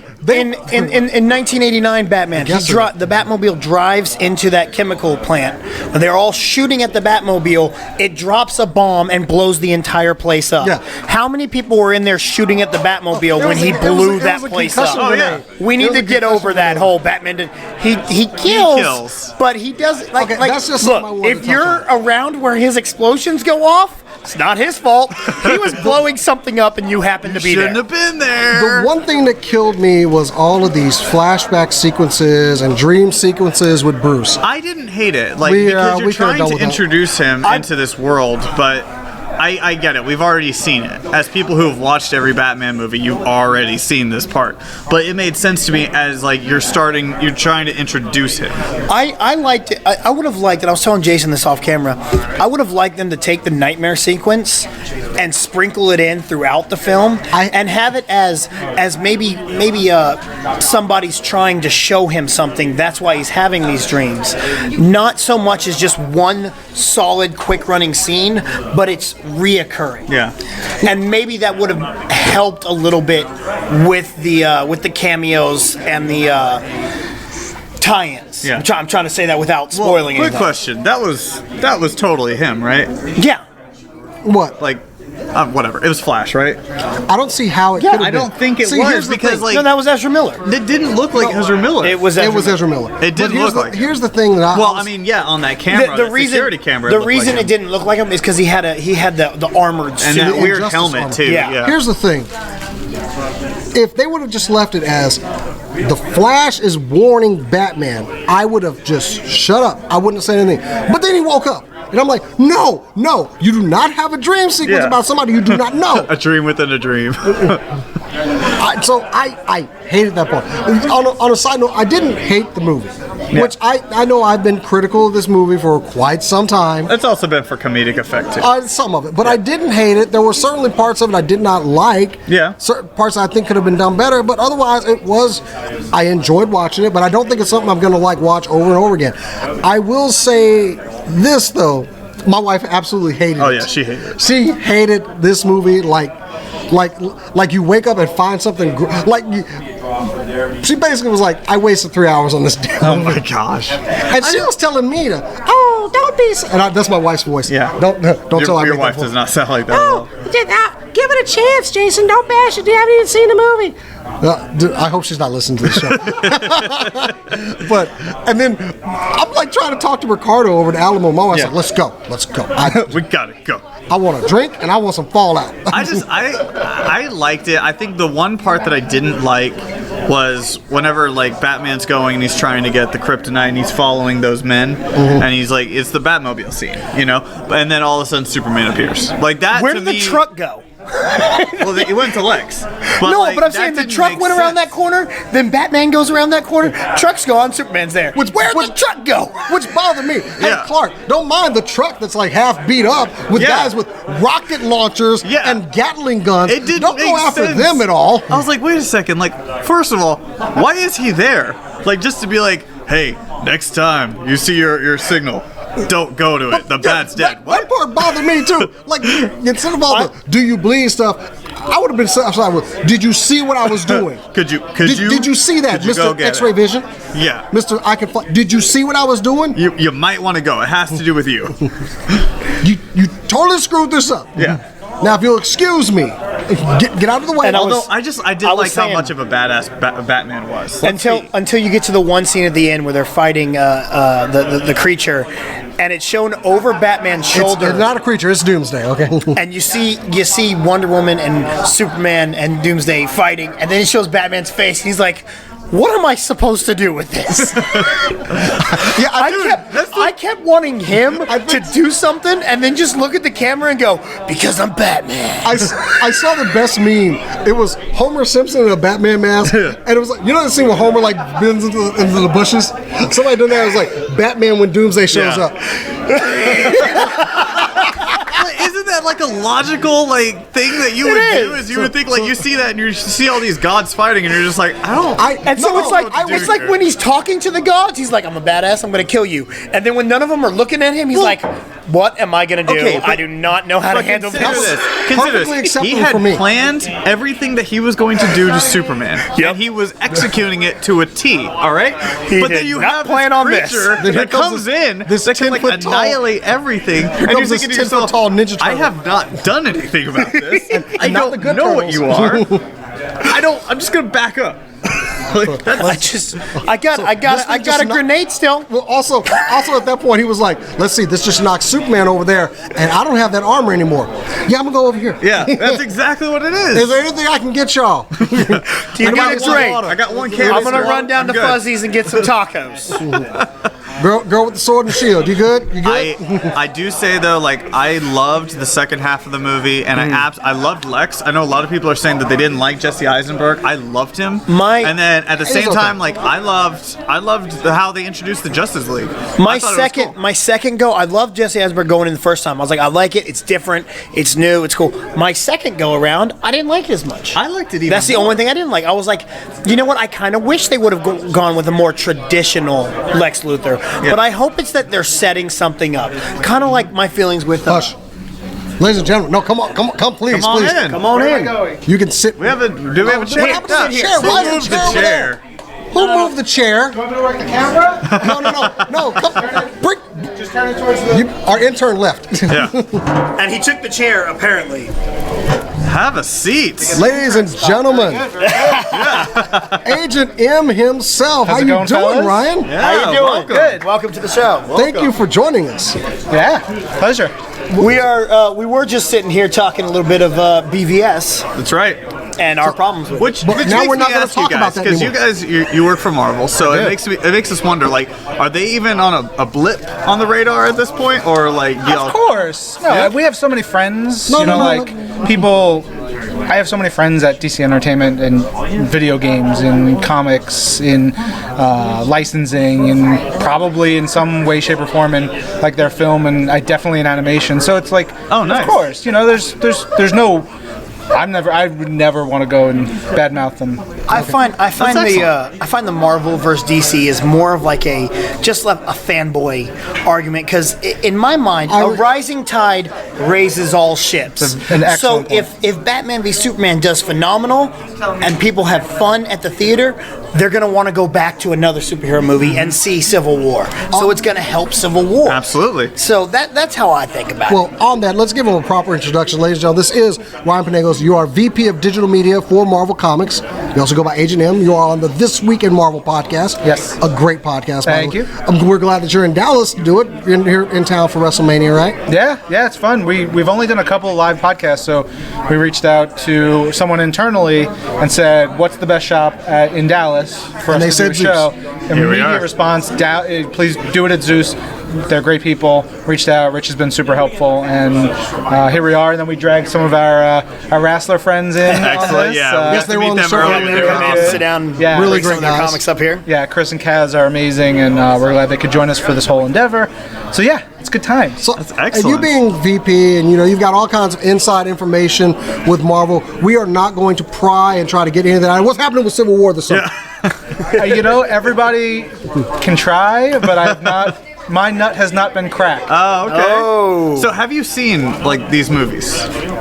1989 Batman, the Batmobile drives into that chemical plant. When they're all shooting at the Batmobile, it drops a bomb and blows the entire place up. Yeah. How many people were in there shooting at the Batmobile when he blew that place up? Oh, yeah. We need to get over that whole Batman. He kills, but he does like that's just something I look. wanted If to you're touch on. around where his explosions go off, it's not his fault. He was blowing something up, and you happened to be there. Shouldn't have been there. The one thing that killed me was all of these flashback sequences and dream sequences with Bruce. I didn't hate it, like We, because we you're could've trying done to without. introduce him into this world, but I get it. We've already seen it. As people who have watched every Batman movie, you've already seen this part. But it made sense to me as like you're trying to introduce him. I liked it. I would have liked it. I was telling Jason this off camera. I would have liked them to take the nightmare sequence and sprinkle it in throughout the film and have it as maybe somebody's trying to show him something. That's why he's having these dreams. Not so much as just one solid, quick running scene, but it's reoccurring. Yeah. And maybe that would have helped a little bit with the cameos and the tie-ins. Yeah. I'm trying to say that without spoiling Quick anything. question. That was totally him, right? Yeah. What? Like, whatever. It was Flash, right? I don't see how it could have been. I don't think it See, was here's the because thing. like No, that was Ezra Miller. it didn't look like Ezra Miller. It was It was Ezra Miller. It didn't But here's look the- like him. Here's the thing that Well, I mean, yeah, on that camera, the security camera. The looked reason like it him. didn't look like him is because he had the armored and suit. that the weird Injustice helmet armor. too. Yeah. Yeah. Here's the thing. If they would have just left it as the Flash is warning Batman, I would have just shut up. I wouldn't have said anything. But then he woke up. And I'm like, no, you do not have a dream sequence Yeah. about somebody you do not know. A dream within a dream. So I hated that part. On a side note, I didn't hate the movie, which I know I've been critical of this movie for quite some time. It's also been for comedic effect too. Some of it, but I didn't hate it. There were certainly parts of it I did not like. Yeah. Certain parts I think could have been done better, but otherwise I enjoyed watching it, but I don't think it's something I'm going to watch over and over again. I will say this though, my wife absolutely hated it. Oh yeah, she hated it. She hated this movie like you wake up and find something she basically was like, I wasted 3 hours on this damn Oh movie. my gosh. And she was telling me to, don't be so, and that's my wife's voice. Yeah. Don't tell her. Your wife does not sound like that. at all. Give it a chance, Jason. Don't bash it. You haven't even seen the movie. I hope she's not listening to the show. And then I'm like trying to talk to Ricardo over to Alamo. My wife's Yeah. like, let's go. We gotta go. I want a drink and I want some Fallout. I liked it. I think the one part that I didn't like was whenever like Batman's going and he's trying to get the kryptonite and he's following those men and he's like, it's the Batmobile scene, you know? And then all of a sudden Superman appears. Like that Where to did the me, truck go? Well, he went to Lex. But No, like, but I'm that saying the didn't truck make went around sense. that corner, then Batman goes around that corner, truck's gone, Superman's there. Where'd the truck go? Which bothered me. Hey, Yeah. Clark, don't mind the truck that's like half beat up with Yeah. guys with rocket launchers Yeah. and Gatling guns. It didn't don't go make after sense. them at all. I was like, wait a second. Like, first of all, why is he there? Like, just to be like, hey, next time you see your signal, don't go to it. The bat's dead. That part bothered me too. Like, instead of all the "do you bleed" stuff, I would have been satisfied with, "Did you see what I was doing? Did you see that, could you go Mr. get X-ray it? Vision? Yeah. Mr. I Can Fly. Did you see what I was doing? You might want to go. It has to do with you. You totally screwed this up. Yeah. Now, if you'll excuse me, get out of the way. And I Although was- I did I like was how saying- much of a badass Batman was. Until you get to the one scene at the end where they're fighting the creature, and it's shown over Batman's shoulder. It's not a creature. It's Doomsday. Okay. And you see Wonder Woman and Superman and Doomsday fighting, and then it shows Batman's face. And he's like, "What am I supposed to do with this?" Yeah, I kept wanting him to do something, and then just look at the camera and go, "Because I'm Batman." I saw the best meme. It was Homer Simpson in a Batman mask, and it was like, you know that scene where Homer like bends into the bushes. Somebody did that. It was like Batman when Doomsday shows Yeah. up. Isn't that like a logical like thing that you would do? Is you would think like you see that and you see all these gods fighting and you're just like, I don't. And so it's like what to do it's like here. when he's talking to the gods, he's like, "I'm a badass. I'm gonna kill you." And then when none of them are looking at him, he's like, "What am I gonna do? Okay, but- I do not know how to handle Consider this." this. Consider Perfectly this. He acceptable had for me. planned everything that he was going to do to Superman, Yep. and he was executing it to a T. All right, He but did then you not have plan this on this. creature Then here that comes comes this- in this that can like 10-foot-tall annihilate everything, and you're comes this thinking to 10-foot yourself, tall Ninja I Turtle. have not done anything about this. I not don't the good know what turtles. you are. I don't. I'm just gonna back up. Like, that's, I got a just grenade still. Well, also at that point, he was like, "Let's see, this just knocked Superman over there, and I don't have that armor anymore. Yeah, I'm gonna go over here. yeah, that's exactly what it Is is. there anything I can get y'all? Do you need a drink? I got one can. I'm gonna run down to good. Fuzzy's and get some tacos. Girl with the sword and shield. You good? You good? I do say though, like I loved the second half of the movie, and I loved Lex. I know a lot of people are saying that they didn't like Jesse Eisenberg. I loved him. And then at the same okay. time, like I loved how they introduced the Justice League. My I thought it was cool. second go, I loved Jesse Eisenberg going in the first time. I was like, I like it. It's different. It's new. It's cool. My second go around, I didn't like it as much. I liked it even. That's the more. only thing I didn't like. I was like, you know what? I kind of wish they would have gone with a more traditional Lex Luthor. But I hope it's that they're setting something up. Kind of like my feelings with. Hush. Ladies and gentlemen, no, come on, please, Come on please. in. Come on in. You can sit. Do we have a chair? What happened to the chair? Who Why is the moved chair the over chair? Who moved the chair? Want me to work the camera? No. Come, bring, Just turn it towards the. our intern left. Yeah. And he took the chair, apparently. Have a seat. Ladies and gentlemen, Agent M himself. How it you going, doing, fellas? Ryan? How you doing? welcome. Good. Welcome to the show. Thank you for joining us. Yeah, pleasure. We were just sitting here talking a little bit of BVS That's right. and our problems with it. Which But now makes we're not me gonna ask you talk about guys, that because you anymore. guys you work for Marvel, so Yeah. it makes us wonder, like, are they even on a blip on the radar at this point, or like, Of course. No, Yeah. we have so many friends. No, you know, no, no, like people. I have so many friends at DC Entertainment in video games, in comics, in licensing, and probably in some way, shape, or form in like their film, and I definitely in animation. So it's like, Oh, nice. Of course, you know, there's no. I would never want to go and badmouth them. I find the Marvel versus DC is more of like a fanboy argument, because in my mind a rising tide raises all ships. That's an So excellent point. if Batman v Superman does phenomenal and people have fun at the theater, they're gonna want to go back to another superhero movie and see Civil War. So it's gonna help Civil War. Absolutely. So that's how I think about it. Well, on that, let's give him a proper introduction, ladies and gentlemen. This is Ryan Panegos. You are VP of Digital Media for Marvel Comics. You also go by Agent M. You are on the This Week in Marvel podcast. Yes. A great podcast. Thank you. We're glad that you're in Dallas to do it. You're here in town for WrestleMania, right? Yeah, it's fun. We've only done a couple of live podcasts, so we reached out to someone internally and said, "What's the best shop in Dallas?" us for And us they to do a said show. we Immediate are. response, please do it at Zeus. They're great people. Reached out. Rich has been super helpful, and here we are. And then we dragged some of our Wrestler friends in. Excellent, On this. yeah. Yes, they were on the show. earlier. They were They awesome. sit down, Yeah. really Really some great of their guys. comics up here. Yeah, Chris and Kaz are amazing, and we're glad they could join us for this whole endeavor. So yeah, it's good times. So, That's and you excellent. being VP, and you've got all kinds of inside information with Marvel. We are not going to pry and try to get anything out. What's happening with Civil War this summer? Everybody can try, but I have not. My nut has not been cracked. Oh, okay. Oh. So have you seen like these movies?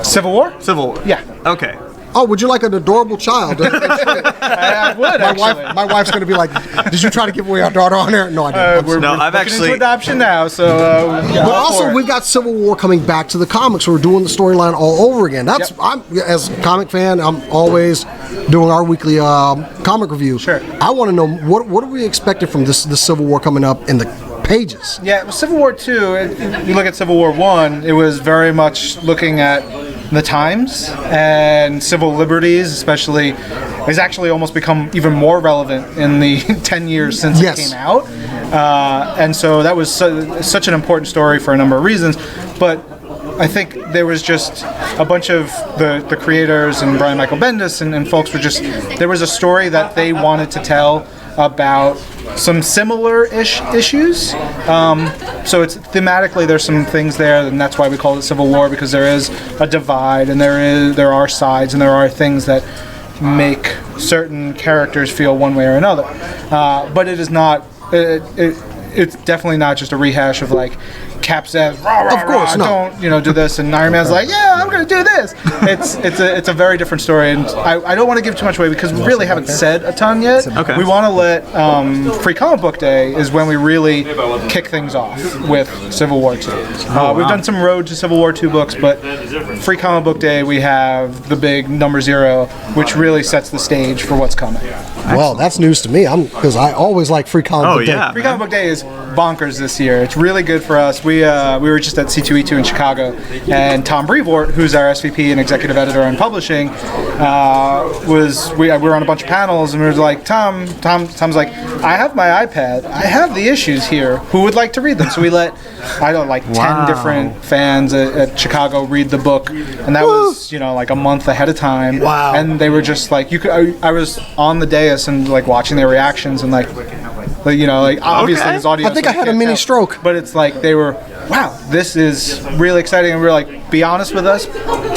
Civil War? Civil War. Yeah. Okay. Oh, would you like an adorable child? I would actually. My wife's going to be like, "Did you try to give away our daughter on there?" No, I didn't. We're No, I've looking actually- into adoption now, so. But also, we've got Civil War coming back to the comics. We're doing the storyline all over again. That's Yep. as a comic fan, I'm always doing our weekly comic review. Sure. I want to know what are we expecting from this Civil War coming up in the pages. Yeah, it was Civil War 2. You look at Civil War 1, it was very much looking at the times and civil liberties, especially, has actually almost become even more relevant in the 10 years since Yes. it came out. And so that was such an important story for a number of reasons. But I think there was just a bunch of the creators and Brian Michael Bendis and folks were just, there was a story that they wanted to tell about some similar-ish issues. So it's thematically there's some things there, and that's why we call it Civil War, because there is a divide and there are sides and there are things that make certain characters feel one way or another. But it is not. It's definitely not just a rehash of like Cap says, rah, rah, Of course, rah, no. don't do this, and Iron Man's like, yeah, I'm gonna do this. It's a very different story, and I don't want to give too much away because we really haven't said a ton yet. Okay. We want to let Free Comic Book Day is when we really kick things off with Civil War 2. We've done some Road to Civil War 2 books, but Free Comic Book Day we have the big number 0, which really sets the stage for what's coming. Well, that's news to me. Because I always like free comic Oh, book day. yeah. Free Comic Book Day is bonkers this year. It's really good for us. We were just at C2E2 in Chicago, and Tom Brevoort, who's our SVP and executive editor on publishing, we were on a bunch of panels, and we were like, Tom's like, I have my iPad. I have the issues here. Who would like to read them? So we let 10 different fans at Chicago read the book, and that was like a month ahead of time. Wow. And they were just like, I was on the dais and like watching their reactions and like obviously there's audio. I think so I had you a can't mini tell. stroke. But it's like they were, wow, this is really exciting, and we were like, be honest with us,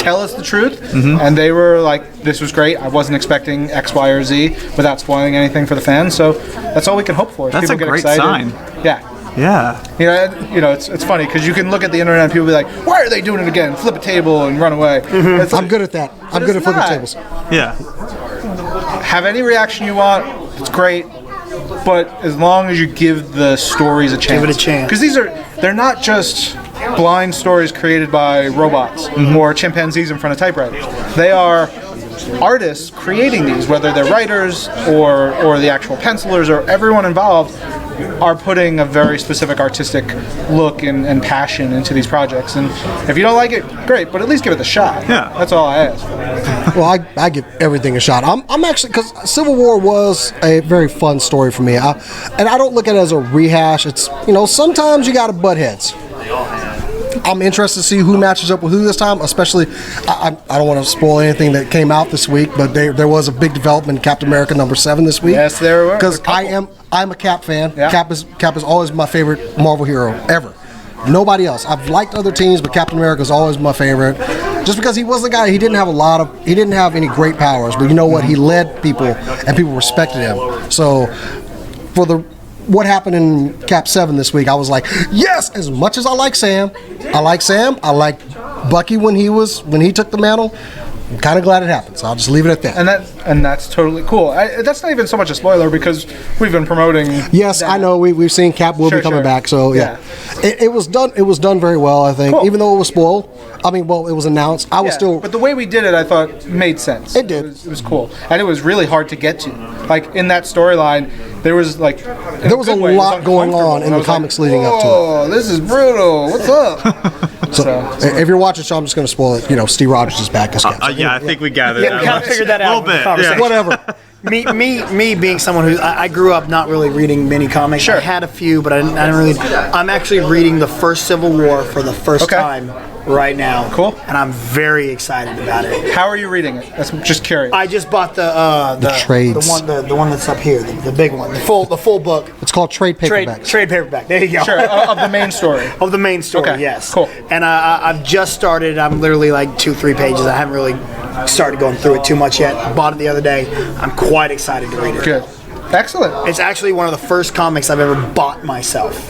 tell us the truth. Mm-hmm. And they were like, this was great. I wasn't expecting X, Y, or Z without spoiling anything for the fans. So that's all we can hope for. is That's people a get great excited. sign. Yeah. Yeah. It's funny because you can look at the internet and people be like, why are they doing it again? Flip a table and run away. Mm-hmm. It's I'm like, good at that. I'm good at it's flipping not. tables. Yeah. have any reaction you want. It's great. But as long as you give the stories a chance. Give it a chance. Because they're not just blind stories created by robots or chimpanzees in front of typewriters. They are artists creating these, whether they're writers or the actual pencilers or everyone involved are putting a very specific artistic look and passion into these projects. And if you don't like it, great, but at least give it a shot. Yeah. That's all I ask. Well, I give everything a shot. I'm actually, because Civil War was a very fun story for me. And I don't look at it as a rehash. It's, sometimes you got to butt heads. I'm interested to see who matches up with who this time, especially, I don't want to spoil anything that came out this week, but there was a big development in Captain America #7 this week. Yes, there were. Because I'm a Cap fan. Yeah. Cap is always my favorite Marvel hero, ever. Nobody else. I've liked other teams, but Captain America is always my favorite. Just because he was the guy, he didn't have any great powers, but you know what? He led people, and people respected him. So, what happened in Cap 7 this week, I was like, yes, as much as I like Sam. I like Bucky when he took the mantle. I'm kind of glad it happened, so I'll just leave it at that. And that's totally cool. That's not even so much a spoiler because we've been promoting. Yes, I know. We've seen Cap will be coming back, so yeah. It was done. It was done very well, I think. Cool. Even though it was spoiled. I mean, well, it was announced. I was still. But the way we did it, I thought made sense. It did. It was cool, and it was really hard to get to. Like in that storyline, there was like There was a lot going on in the comics leading up to it. Oh, this is brutal. What's up? So, if you're watching, so I'm just going to spoil it. Steve Rogers is back as Cap. Yeah, I think we gathered Yeah, that we kind of much. figured that out. A little bit. Conversation. Yeah. Whatever. me being someone who I grew up not really reading many comics. Sure. I had a few, but I didn't really. I'm actually reading the first Civil War for the first time right now. Cool. And I'm very excited about it. How are you reading it? That's just curious. I just bought the trades. the one that's up here, the big one, the full book. It's called trade paperbacks. Trade paperback. There you go. Sure, of the main story. Of the main story, Okay, yes. cool. And I've just started. I'm literally like 2-3 pages. I haven't really started going through it too much yet. I bought it the other day. I'm quite excited to read it. Good. Excellent. It's actually one of the first comics I've ever bought myself.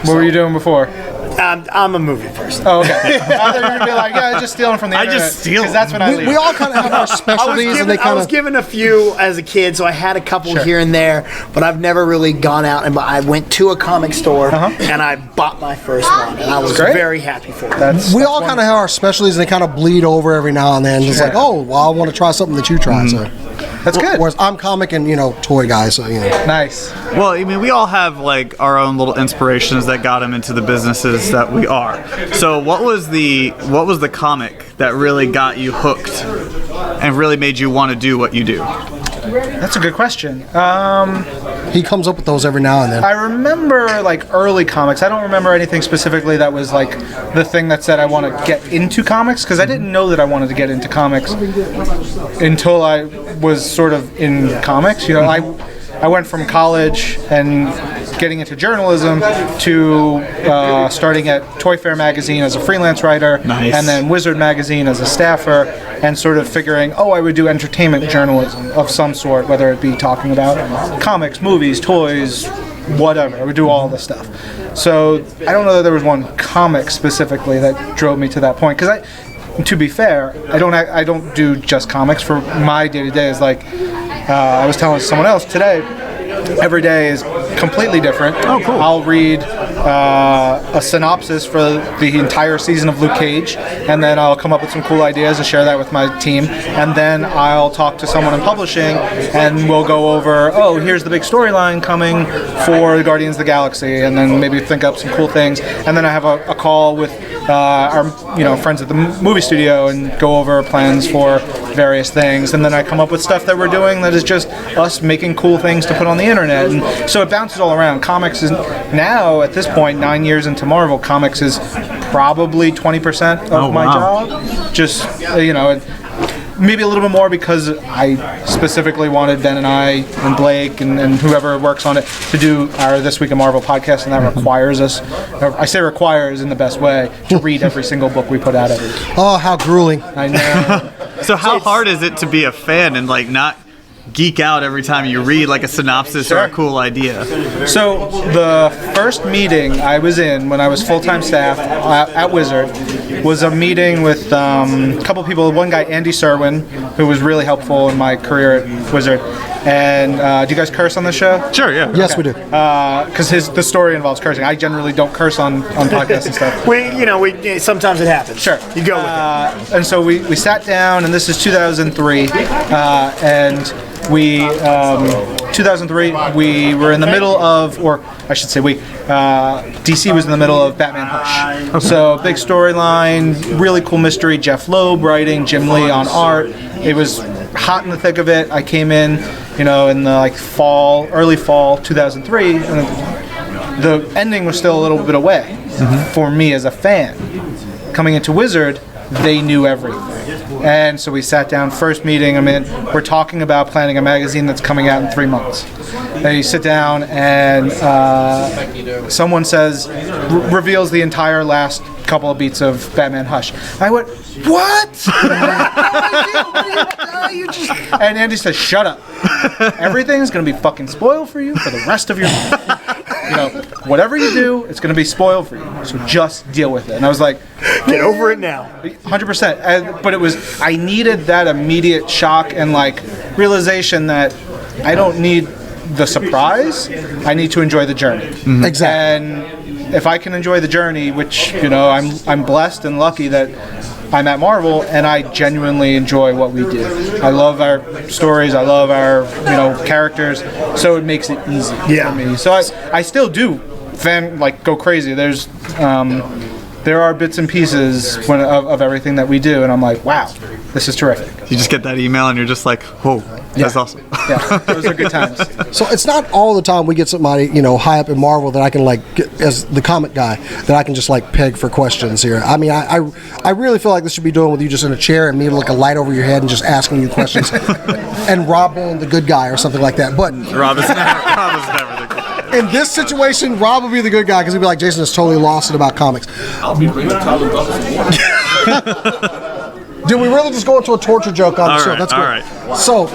What were you doing before? I'm a movie person. Oh, okay. I thought you were going to be like, yeah, just stealing from the internet. just steal because that's when I leave. We all kind of have our specialties, and they I kind was of. given a few as a kid, so I had a couple here and there, but I've never really gone out and I went to a comic store and I bought my first one, and I was very happy for it. We all kind of have our specialties, and they kind of bleed over every now and then. It's like, oh, well, I want to try something that you tried. So That's good. Whereas I'm comic and toy guy, so Nice. Well, I mean, we all have like our own little inspirations that got him into the businesses that we are. So, what was the comic that really got you hooked and really made you want to do what you do? That's a good question. He comes up with those every now and then. I remember like early comics. I don't remember anything specifically that was like the thing that said I want to get into comics, because I didn't know that I wanted to get into comics until I was sort of in comics. I went from college and getting into journalism to starting at Toy Fair magazine as a freelance writer, and then Wizard magazine as a staffer, and sort of figuring, I would do entertainment journalism of some sort, whether it be talking about comics, movies, toys, whatever. I would do all this stuff. So I don't know that there was one comic specifically that drove me to that point, because to be fair, I don't do just comics. For my day-to-day is like, I was telling someone else today, every day is completely different. Oh, cool. I'll read a synopsis for the entire season of Luke Cage, and then I'll come up with some cool ideas and share that with my team, and then I'll talk to someone in publishing, and we'll go over, here's the big storyline coming for the Guardians of the Galaxy, and then maybe think up some cool things, and then I have a call with our friends at the movie studio and go over plans for various things, and then I come up with stuff that we're doing that is just us making cool things to put on the internet, and so it bounces all around. Comics is now, at this point, 9 years into Marvel, comics is probably 20% of my job. Just maybe a little bit more because I specifically wanted Ben and I and Blake and whoever works on it to do our This Week in Marvel podcast, and that requires us, I say requires in the best way, to read every single book we put out every week. Oh, how grueling. I know. So how hard is it to be a fan and like not geek out every time you read like a synopsis or a cool idea? So the first meeting I was in when I was full-time staff at Wizard was a meeting with a couple people. One guy, Andy Serwin, who was really helpful in my career at Wizard. And do you guys curse on the show? Sure, yeah. Yes, we do. Because the story involves cursing. I generally don't curse on podcasts and stuff. We sometimes it happens. Sure. You go with it. And so we sat down, and this is 2003, and we 2003 we were in the middle of, or I should say DC was in the middle of Batman Hush. Okay. So big storyline, really cool mystery. Jeff Loeb writing, Jim Lee on art. It was hot in the thick of it. I came in, in the early fall 2003, and the ending was still a little bit away for me as a fan. Coming into Wizard, they knew everything. And so we sat down, first meeting, we're talking about planning a magazine that's coming out in 3 months. And you sit down and someone says, reveals the entire last couple of beats of Batman Hush. I went, what? And Andy says, shut up. Everything's going to be fucking spoiled for you for the rest of your life. Whatever you do, it's going to be spoiled for you. So just deal with it. And I was like, get over it now. 100%. But I needed that immediate shock and realization that I don't need the surprise. I need to enjoy the journey. Mm-hmm. Exactly. And if I can enjoy the journey, which I'm blessed and lucky that I'm at Marvel, and I genuinely enjoy what we do. I love our stories. I love our characters. So it makes it easy for me. So I still do go crazy. There are bits and pieces of everything that we do, and I'm like, wow, this is terrific. You just get that email and you're just like, whoa. That's awesome. Yeah, those are good times. So it's not all the time we get somebody, high up in Marvel that I can get, as the comic guy, that I can just peg for questions here. I mean, I really feel like this should be doing with you just in a chair and me like a light over your head and just asking you questions, and Rob being the good guy or something like that. But Rob is never the good guy. In this situation, Rob would be the good guy because he'd be like, Jason is totally lost it about comics. I'll be bringing comic books. Did we really just go into a torture joke on the show? Right, That's all good. right. So,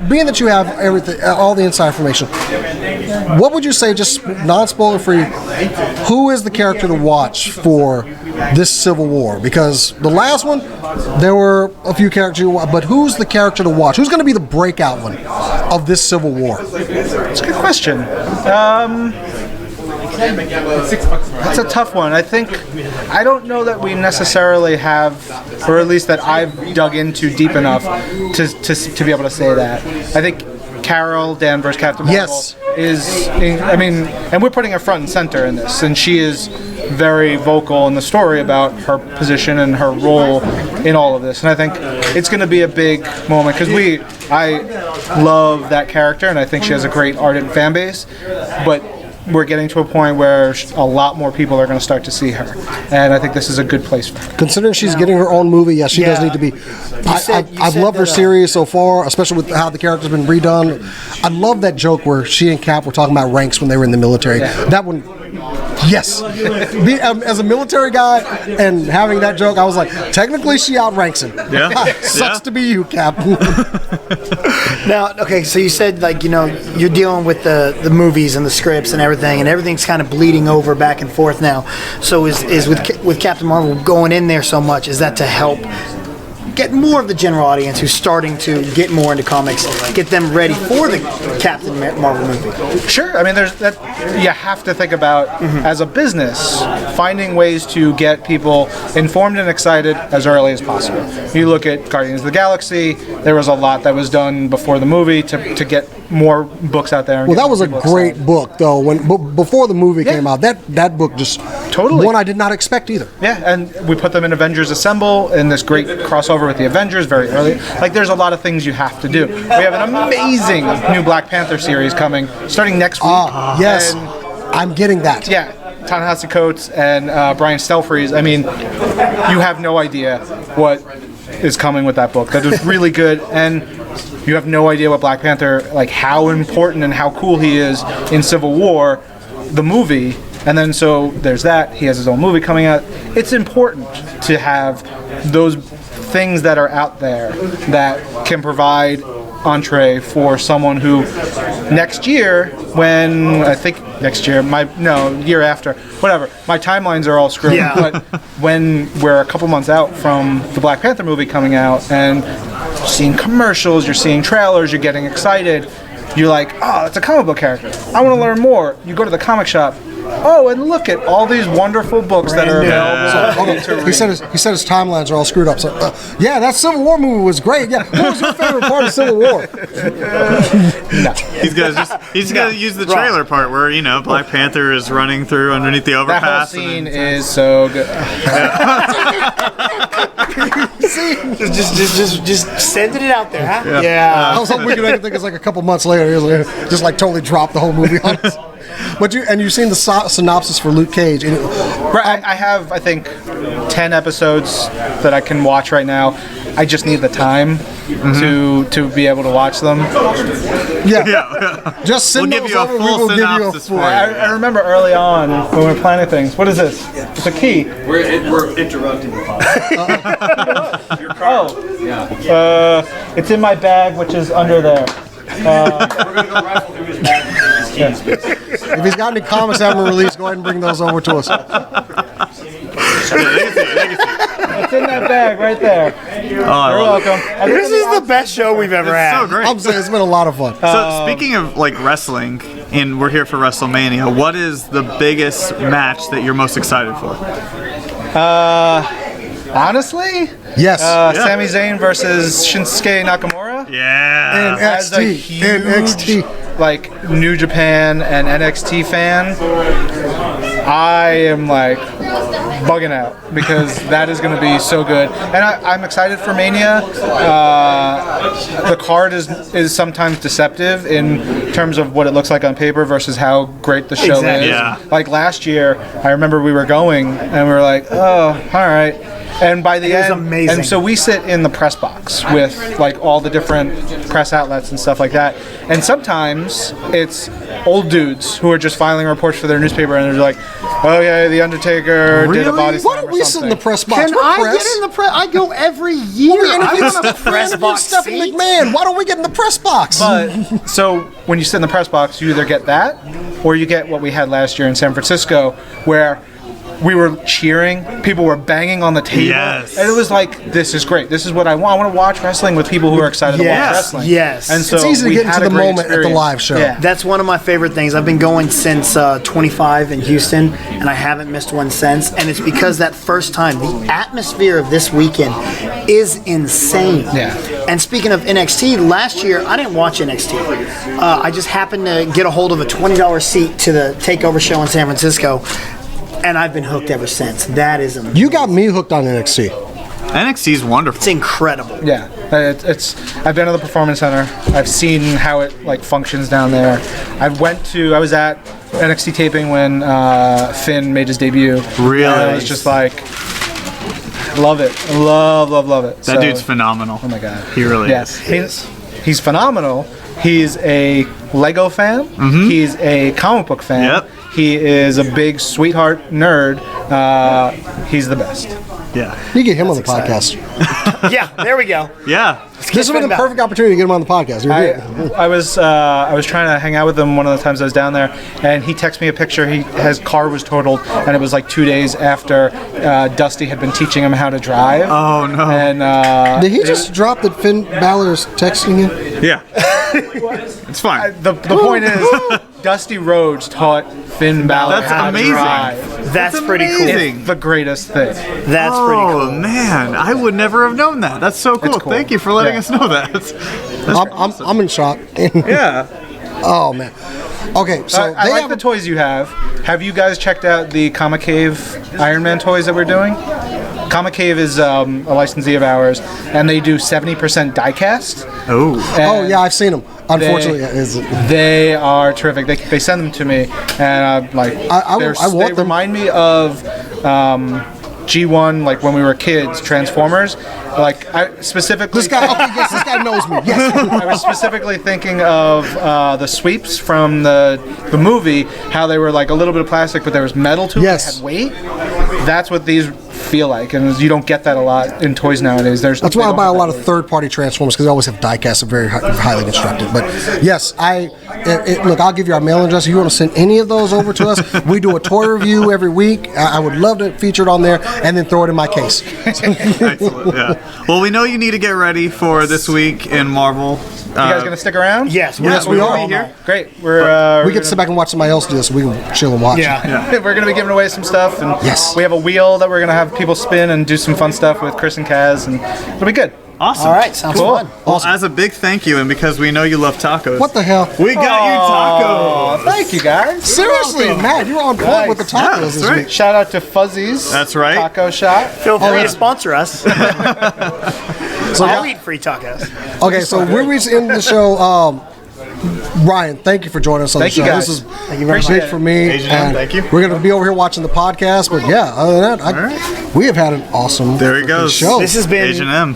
being that you have everything, all the inside information, what would you say, just non-spoiler free, who is the character to watch for this Civil War? Because the last one, there were a few characters, but who's the character to watch? Who's going to be the breakout one of this Civil War? That's a good question. That's a tough one. I don't know that we necessarily have, or at least that I've dug into deep enough to be able to say that. I think Carol Danvers, Captain Marvel, Yes. and we're putting her front and center in this, and she is very vocal in the story about her position and her role in all of this. And I think it's going to be a big moment because I love that character, and I think she has a great ardent fan base, but we're getting to a point where a lot more people are going to start to see her, and I think this is a good place for her. Considering she's getting her own movie, yes, she does need to be. I've loved her series so far, especially with how the character's been redone. I love that joke where she and Cap were talking about ranks when they were in the military. Yeah. That one, yes. As a military guy and having that joke, I was like, technically she outranks him. Yeah. Sucks to be you, Cap. Now, okay, so you said you're dealing with the movies and the scripts and everything's kind of bleeding over back and forth now. So is with Captain Marvel going in there so much, is that to help get more of the general audience who's starting to get more into comics, get them ready for the Captain Marvel movie? Sure. I mean, there's that you have to think about as a business, finding ways to get people informed and excited as early as possible. You look at Guardians of the Galaxy, there was a lot that was done before the movie to get more books out there. Well, that was a great book, though. Before the movie came out, that book just totally one I did not expect either. Yeah, and we put them in Avengers Assemble in this great crossover with the Avengers very early. There's a lot of things you have to do. We have an amazing new Black Panther series coming starting next week. Yes, and, I'm getting that. yeah, Ta-Nehisi Coates and Brian Stelfreeze. I mean, you have no idea what is coming with that book. That is really good, and you have no idea what Black Panther, how important and how cool he is in Civil War, the movie. And then so there's that. He has his own movie coming out. It's important to have those things that are out there that can provide entree for someone who year after, whatever, my timelines are all screwed. Yeah. But when we're a couple months out from the Black Panther movie coming out and you're seeing commercials, you're seeing trailers, you're getting excited, you're like, oh, that's a comic book character, I want to learn more. You go to the comic shop, oh, and look at all these wonderful books that are available to read. He said his timelines are all screwed up. So, yeah, that Civil War movie was great. Yeah, what was your favorite part of Civil War? No. He's gonna use the trailer part where Black Panther is running through underneath the That whole overpass. scene is so good. Just sending it out there, huh? I was hoping we could make it think it's a couple months later. He was just totally dropped the whole movie on us. But you've seen the synopsis for Luke Cage. And I have, I think, 10 episodes that I can watch right now. I just need the time to be able to watch them. Yeah. Just send We'll give those you a over. full We will give you a synopsis full. for you. I remember early on when we were planning things. What is this? It's a key. We're interrupting the podcast. Your car. It's in my bag, which is under there. We're going to go rifle through his bag. If he's got any comics that haven't released, go ahead and bring those over to us. It's in that bag right there. You're welcome. This is the best show we've ever had. So great. I'm saying it's been a lot of fun. So speaking of wrestling, and we're here for WrestleMania, what is the biggest match that you're most excited for? Honestly, Yes. Sami Zayn versus Shinsuke Nakamura. Yeah. As a huge, New Japan and NXT fan, I am bugging out because that is going to be so good. And I'm excited for Mania. The card is sometimes deceptive in terms of what it looks like on paper versus how great the show is. Yeah. Like last year, I remember we were going and we were like, oh, all right. And by the end, was amazing. And so we sit in the press box with like all the different press outlets and stuff like that. And sometimes it's old dudes who are just filing reports for their newspaper, and they're like, "Oh yeah, the Undertaker did a body slam." Why don't we sit in the press box? Can We're I press. get in the press? I go every year. I want a press box Stephanie seat. McMahon. Why don't we get in the press box? But so when you sit in the press box, you either get that, or you get what we had last year in San Francisco, where we were cheering, people were banging on the table, Yes. and it was like, this is great. This is what I want. I want to watch wrestling with people who are excited to watch wrestling. Yes. And so It's easy to we get had into a the great moment at the experience. live show. Yeah. That's one of my favorite things. I've been going since 25 in Houston, and I haven't missed one since. And it's because that first time, the atmosphere of this weekend is insane. Yeah. And speaking of NXT, last year I didn't watch NXT. I just happened to get a hold of a $20 seat to the Takeover show in San Francisco, and I've been hooked ever since. That is amazing. You got me hooked on NXT. NXT's wonderful. It's incredible. Yeah, it's. I've been to the Performance Center. I've seen how it like functions down there. I was at NXT taping when Finn made his debut. Really? And I was just like, love it, love it. That dude's phenomenal. Oh my god, He really yes, is. he's phenomenal. He's a Lego fan. He's a comic book fan. Yep. He is a big sweetheart nerd. He's the best. Yeah. You get him on the podcast. Yeah, there we go. Yeah. This would have been the perfect opportunity to get him on the podcast. I was trying to hang out with him one of the times I was down there, and he texted me a picture. His car was totaled, and it was like 2 days after Dusty had been teaching him how to drive. Oh, no. And Did he just drop that Finn Balor's texting him? Yeah. It's fine. the point is, Dusty Rhodes taught Finn Balor That's how amazing. to drive. That's pretty cool. amazing. The greatest thing. That's pretty Oh, cool. man. I would never have known that. That's so cool. cool. Thank you for letting Yeah. us know that. That's I'm in shock. yeah. Oh, man. Okay, so I they like have the toys you have. Have you guys checked out the Comic Cave Iron Man toys that we're doing? Comic Cave is a licensee of ours, and they do 70% die-cast. Oh. Oh, yeah, I've seen them. Unfortunately, They are terrific. They send them to me, and I'm like, I they're- want they them. remind me of G1, like when we were kids, Transformers. Like I specifically, this guy. Okay, yes, this guy knows me. Yes. I was specifically thinking of the sweeps from the movie, how they were like a little bit of plastic, but there was metal to Yes. it, had weight. That's what these feel like, and you don't get that a lot in toys nowadays. That's why I buy a lot of third-party Transformers, because they always have die-casts that are very highly constructed. But yes, look, I'll give you our mailing address. If you want to send any of those over to us, we do a toy review every week. I would love to feature it on there, and then throw it in my case. Excellent. Yeah. Well, we know you need to get ready for this week in Marvel. You guys gonna stick around? Yes, Yes, we will are. be here. Great. We're We get to sit back and watch somebody else do this. We can chill and watch. Yeah. we're gonna be giving away some stuff, and Yes. we have a wheel that we're gonna have people spin and do some fun stuff with Chris and Kaz, and it'll be good. Awesome. All right, sounds Cool. fun. Well, as a big thank you, and because we know you love tacos. What the hell? We got you tacos. Oh, thank you guys. Seriously, Matt, you're on point with the Yeah, tacos that's this right. week. Shout out to Fuzzy's. That's right. Taco shop. Feel free to sponsor us. So, I'll eat free tacos. okay, so we're reaching the show. Ryan, thank you for joining us on Thank the you show. guys. This is Thank you very big much. for me. Asian and M, thank you. We're going to be over here watching the podcast, but yeah, other than that, we have had an awesome There he freaking goes. show. This has been Asian M.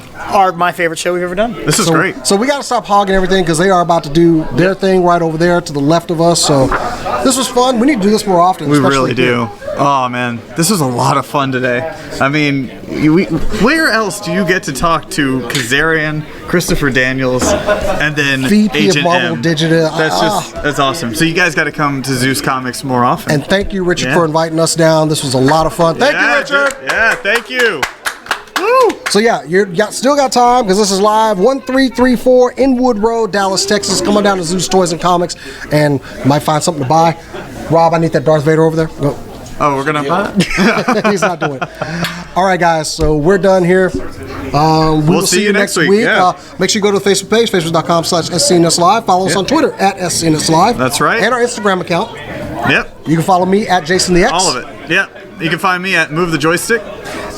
my favorite show we've ever done. This is great. So we got to stop hogging everything because they are about to do their thing right over there to the left of us. So this was fun. We need to do this more often. We especially really do. here. Oh man, this was a lot of fun today. I mean, where else do you get to talk to Kazarian, Christopher Daniels, and then VP of Agent Marvel M? Digital. That's awesome. So you guys got to come to Zeus Comics more often. And thank you, Richard, Yeah. for inviting us down. This was a lot of fun. Thank you, Richard. Yeah, thank you. So yeah, still got time because this is live 1334 Inwood Road, Dallas, Texas. Come on down to Zeus Toys and Comics, and you might find something to buy. Rob, I need that Darth Vader over there. Go. Oh, we're gonna buy it? He's not doing it. All right, guys. So we're done here. We'll see you next week, yeah. Make sure you go to the Facebook page, facebook.com/SCNS Live. Follow us on Twitter @SCNS Live. That's right. And our Instagram account. Yep. You can follow me @JasonTheX. All of it. Yep. You can find me at Move the Joystick.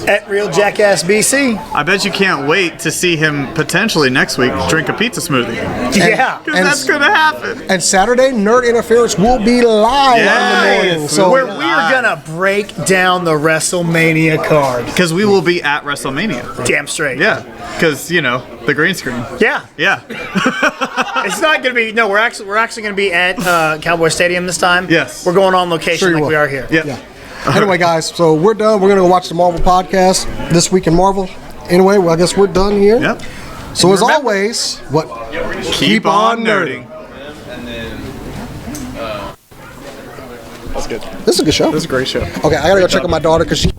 At Real Jackass BC. I bet you can't wait to see him potentially next week drink a pizza smoothie. Yeah. Because that's going to happen. And Saturday, Nerd Interference will be live in the morning. So Where we are going to break down the WrestleMania card. Because we will be at WrestleMania. Damn straight. Yeah. Because, the green screen. Yeah. Yeah. It's not going to be. No, we're actually going to be at Cowboy Stadium this time. Yes. We're going on location Sure you like will. we are here. Yeah. Anyway, guys, so we're done. We're going to go watch the Marvel podcast, This Week in Marvel. Anyway, well, I guess we're done here. Yep. So as always, Keep on nerding. This is a good show. This is a great show. Okay, I got to go check on my daughter because she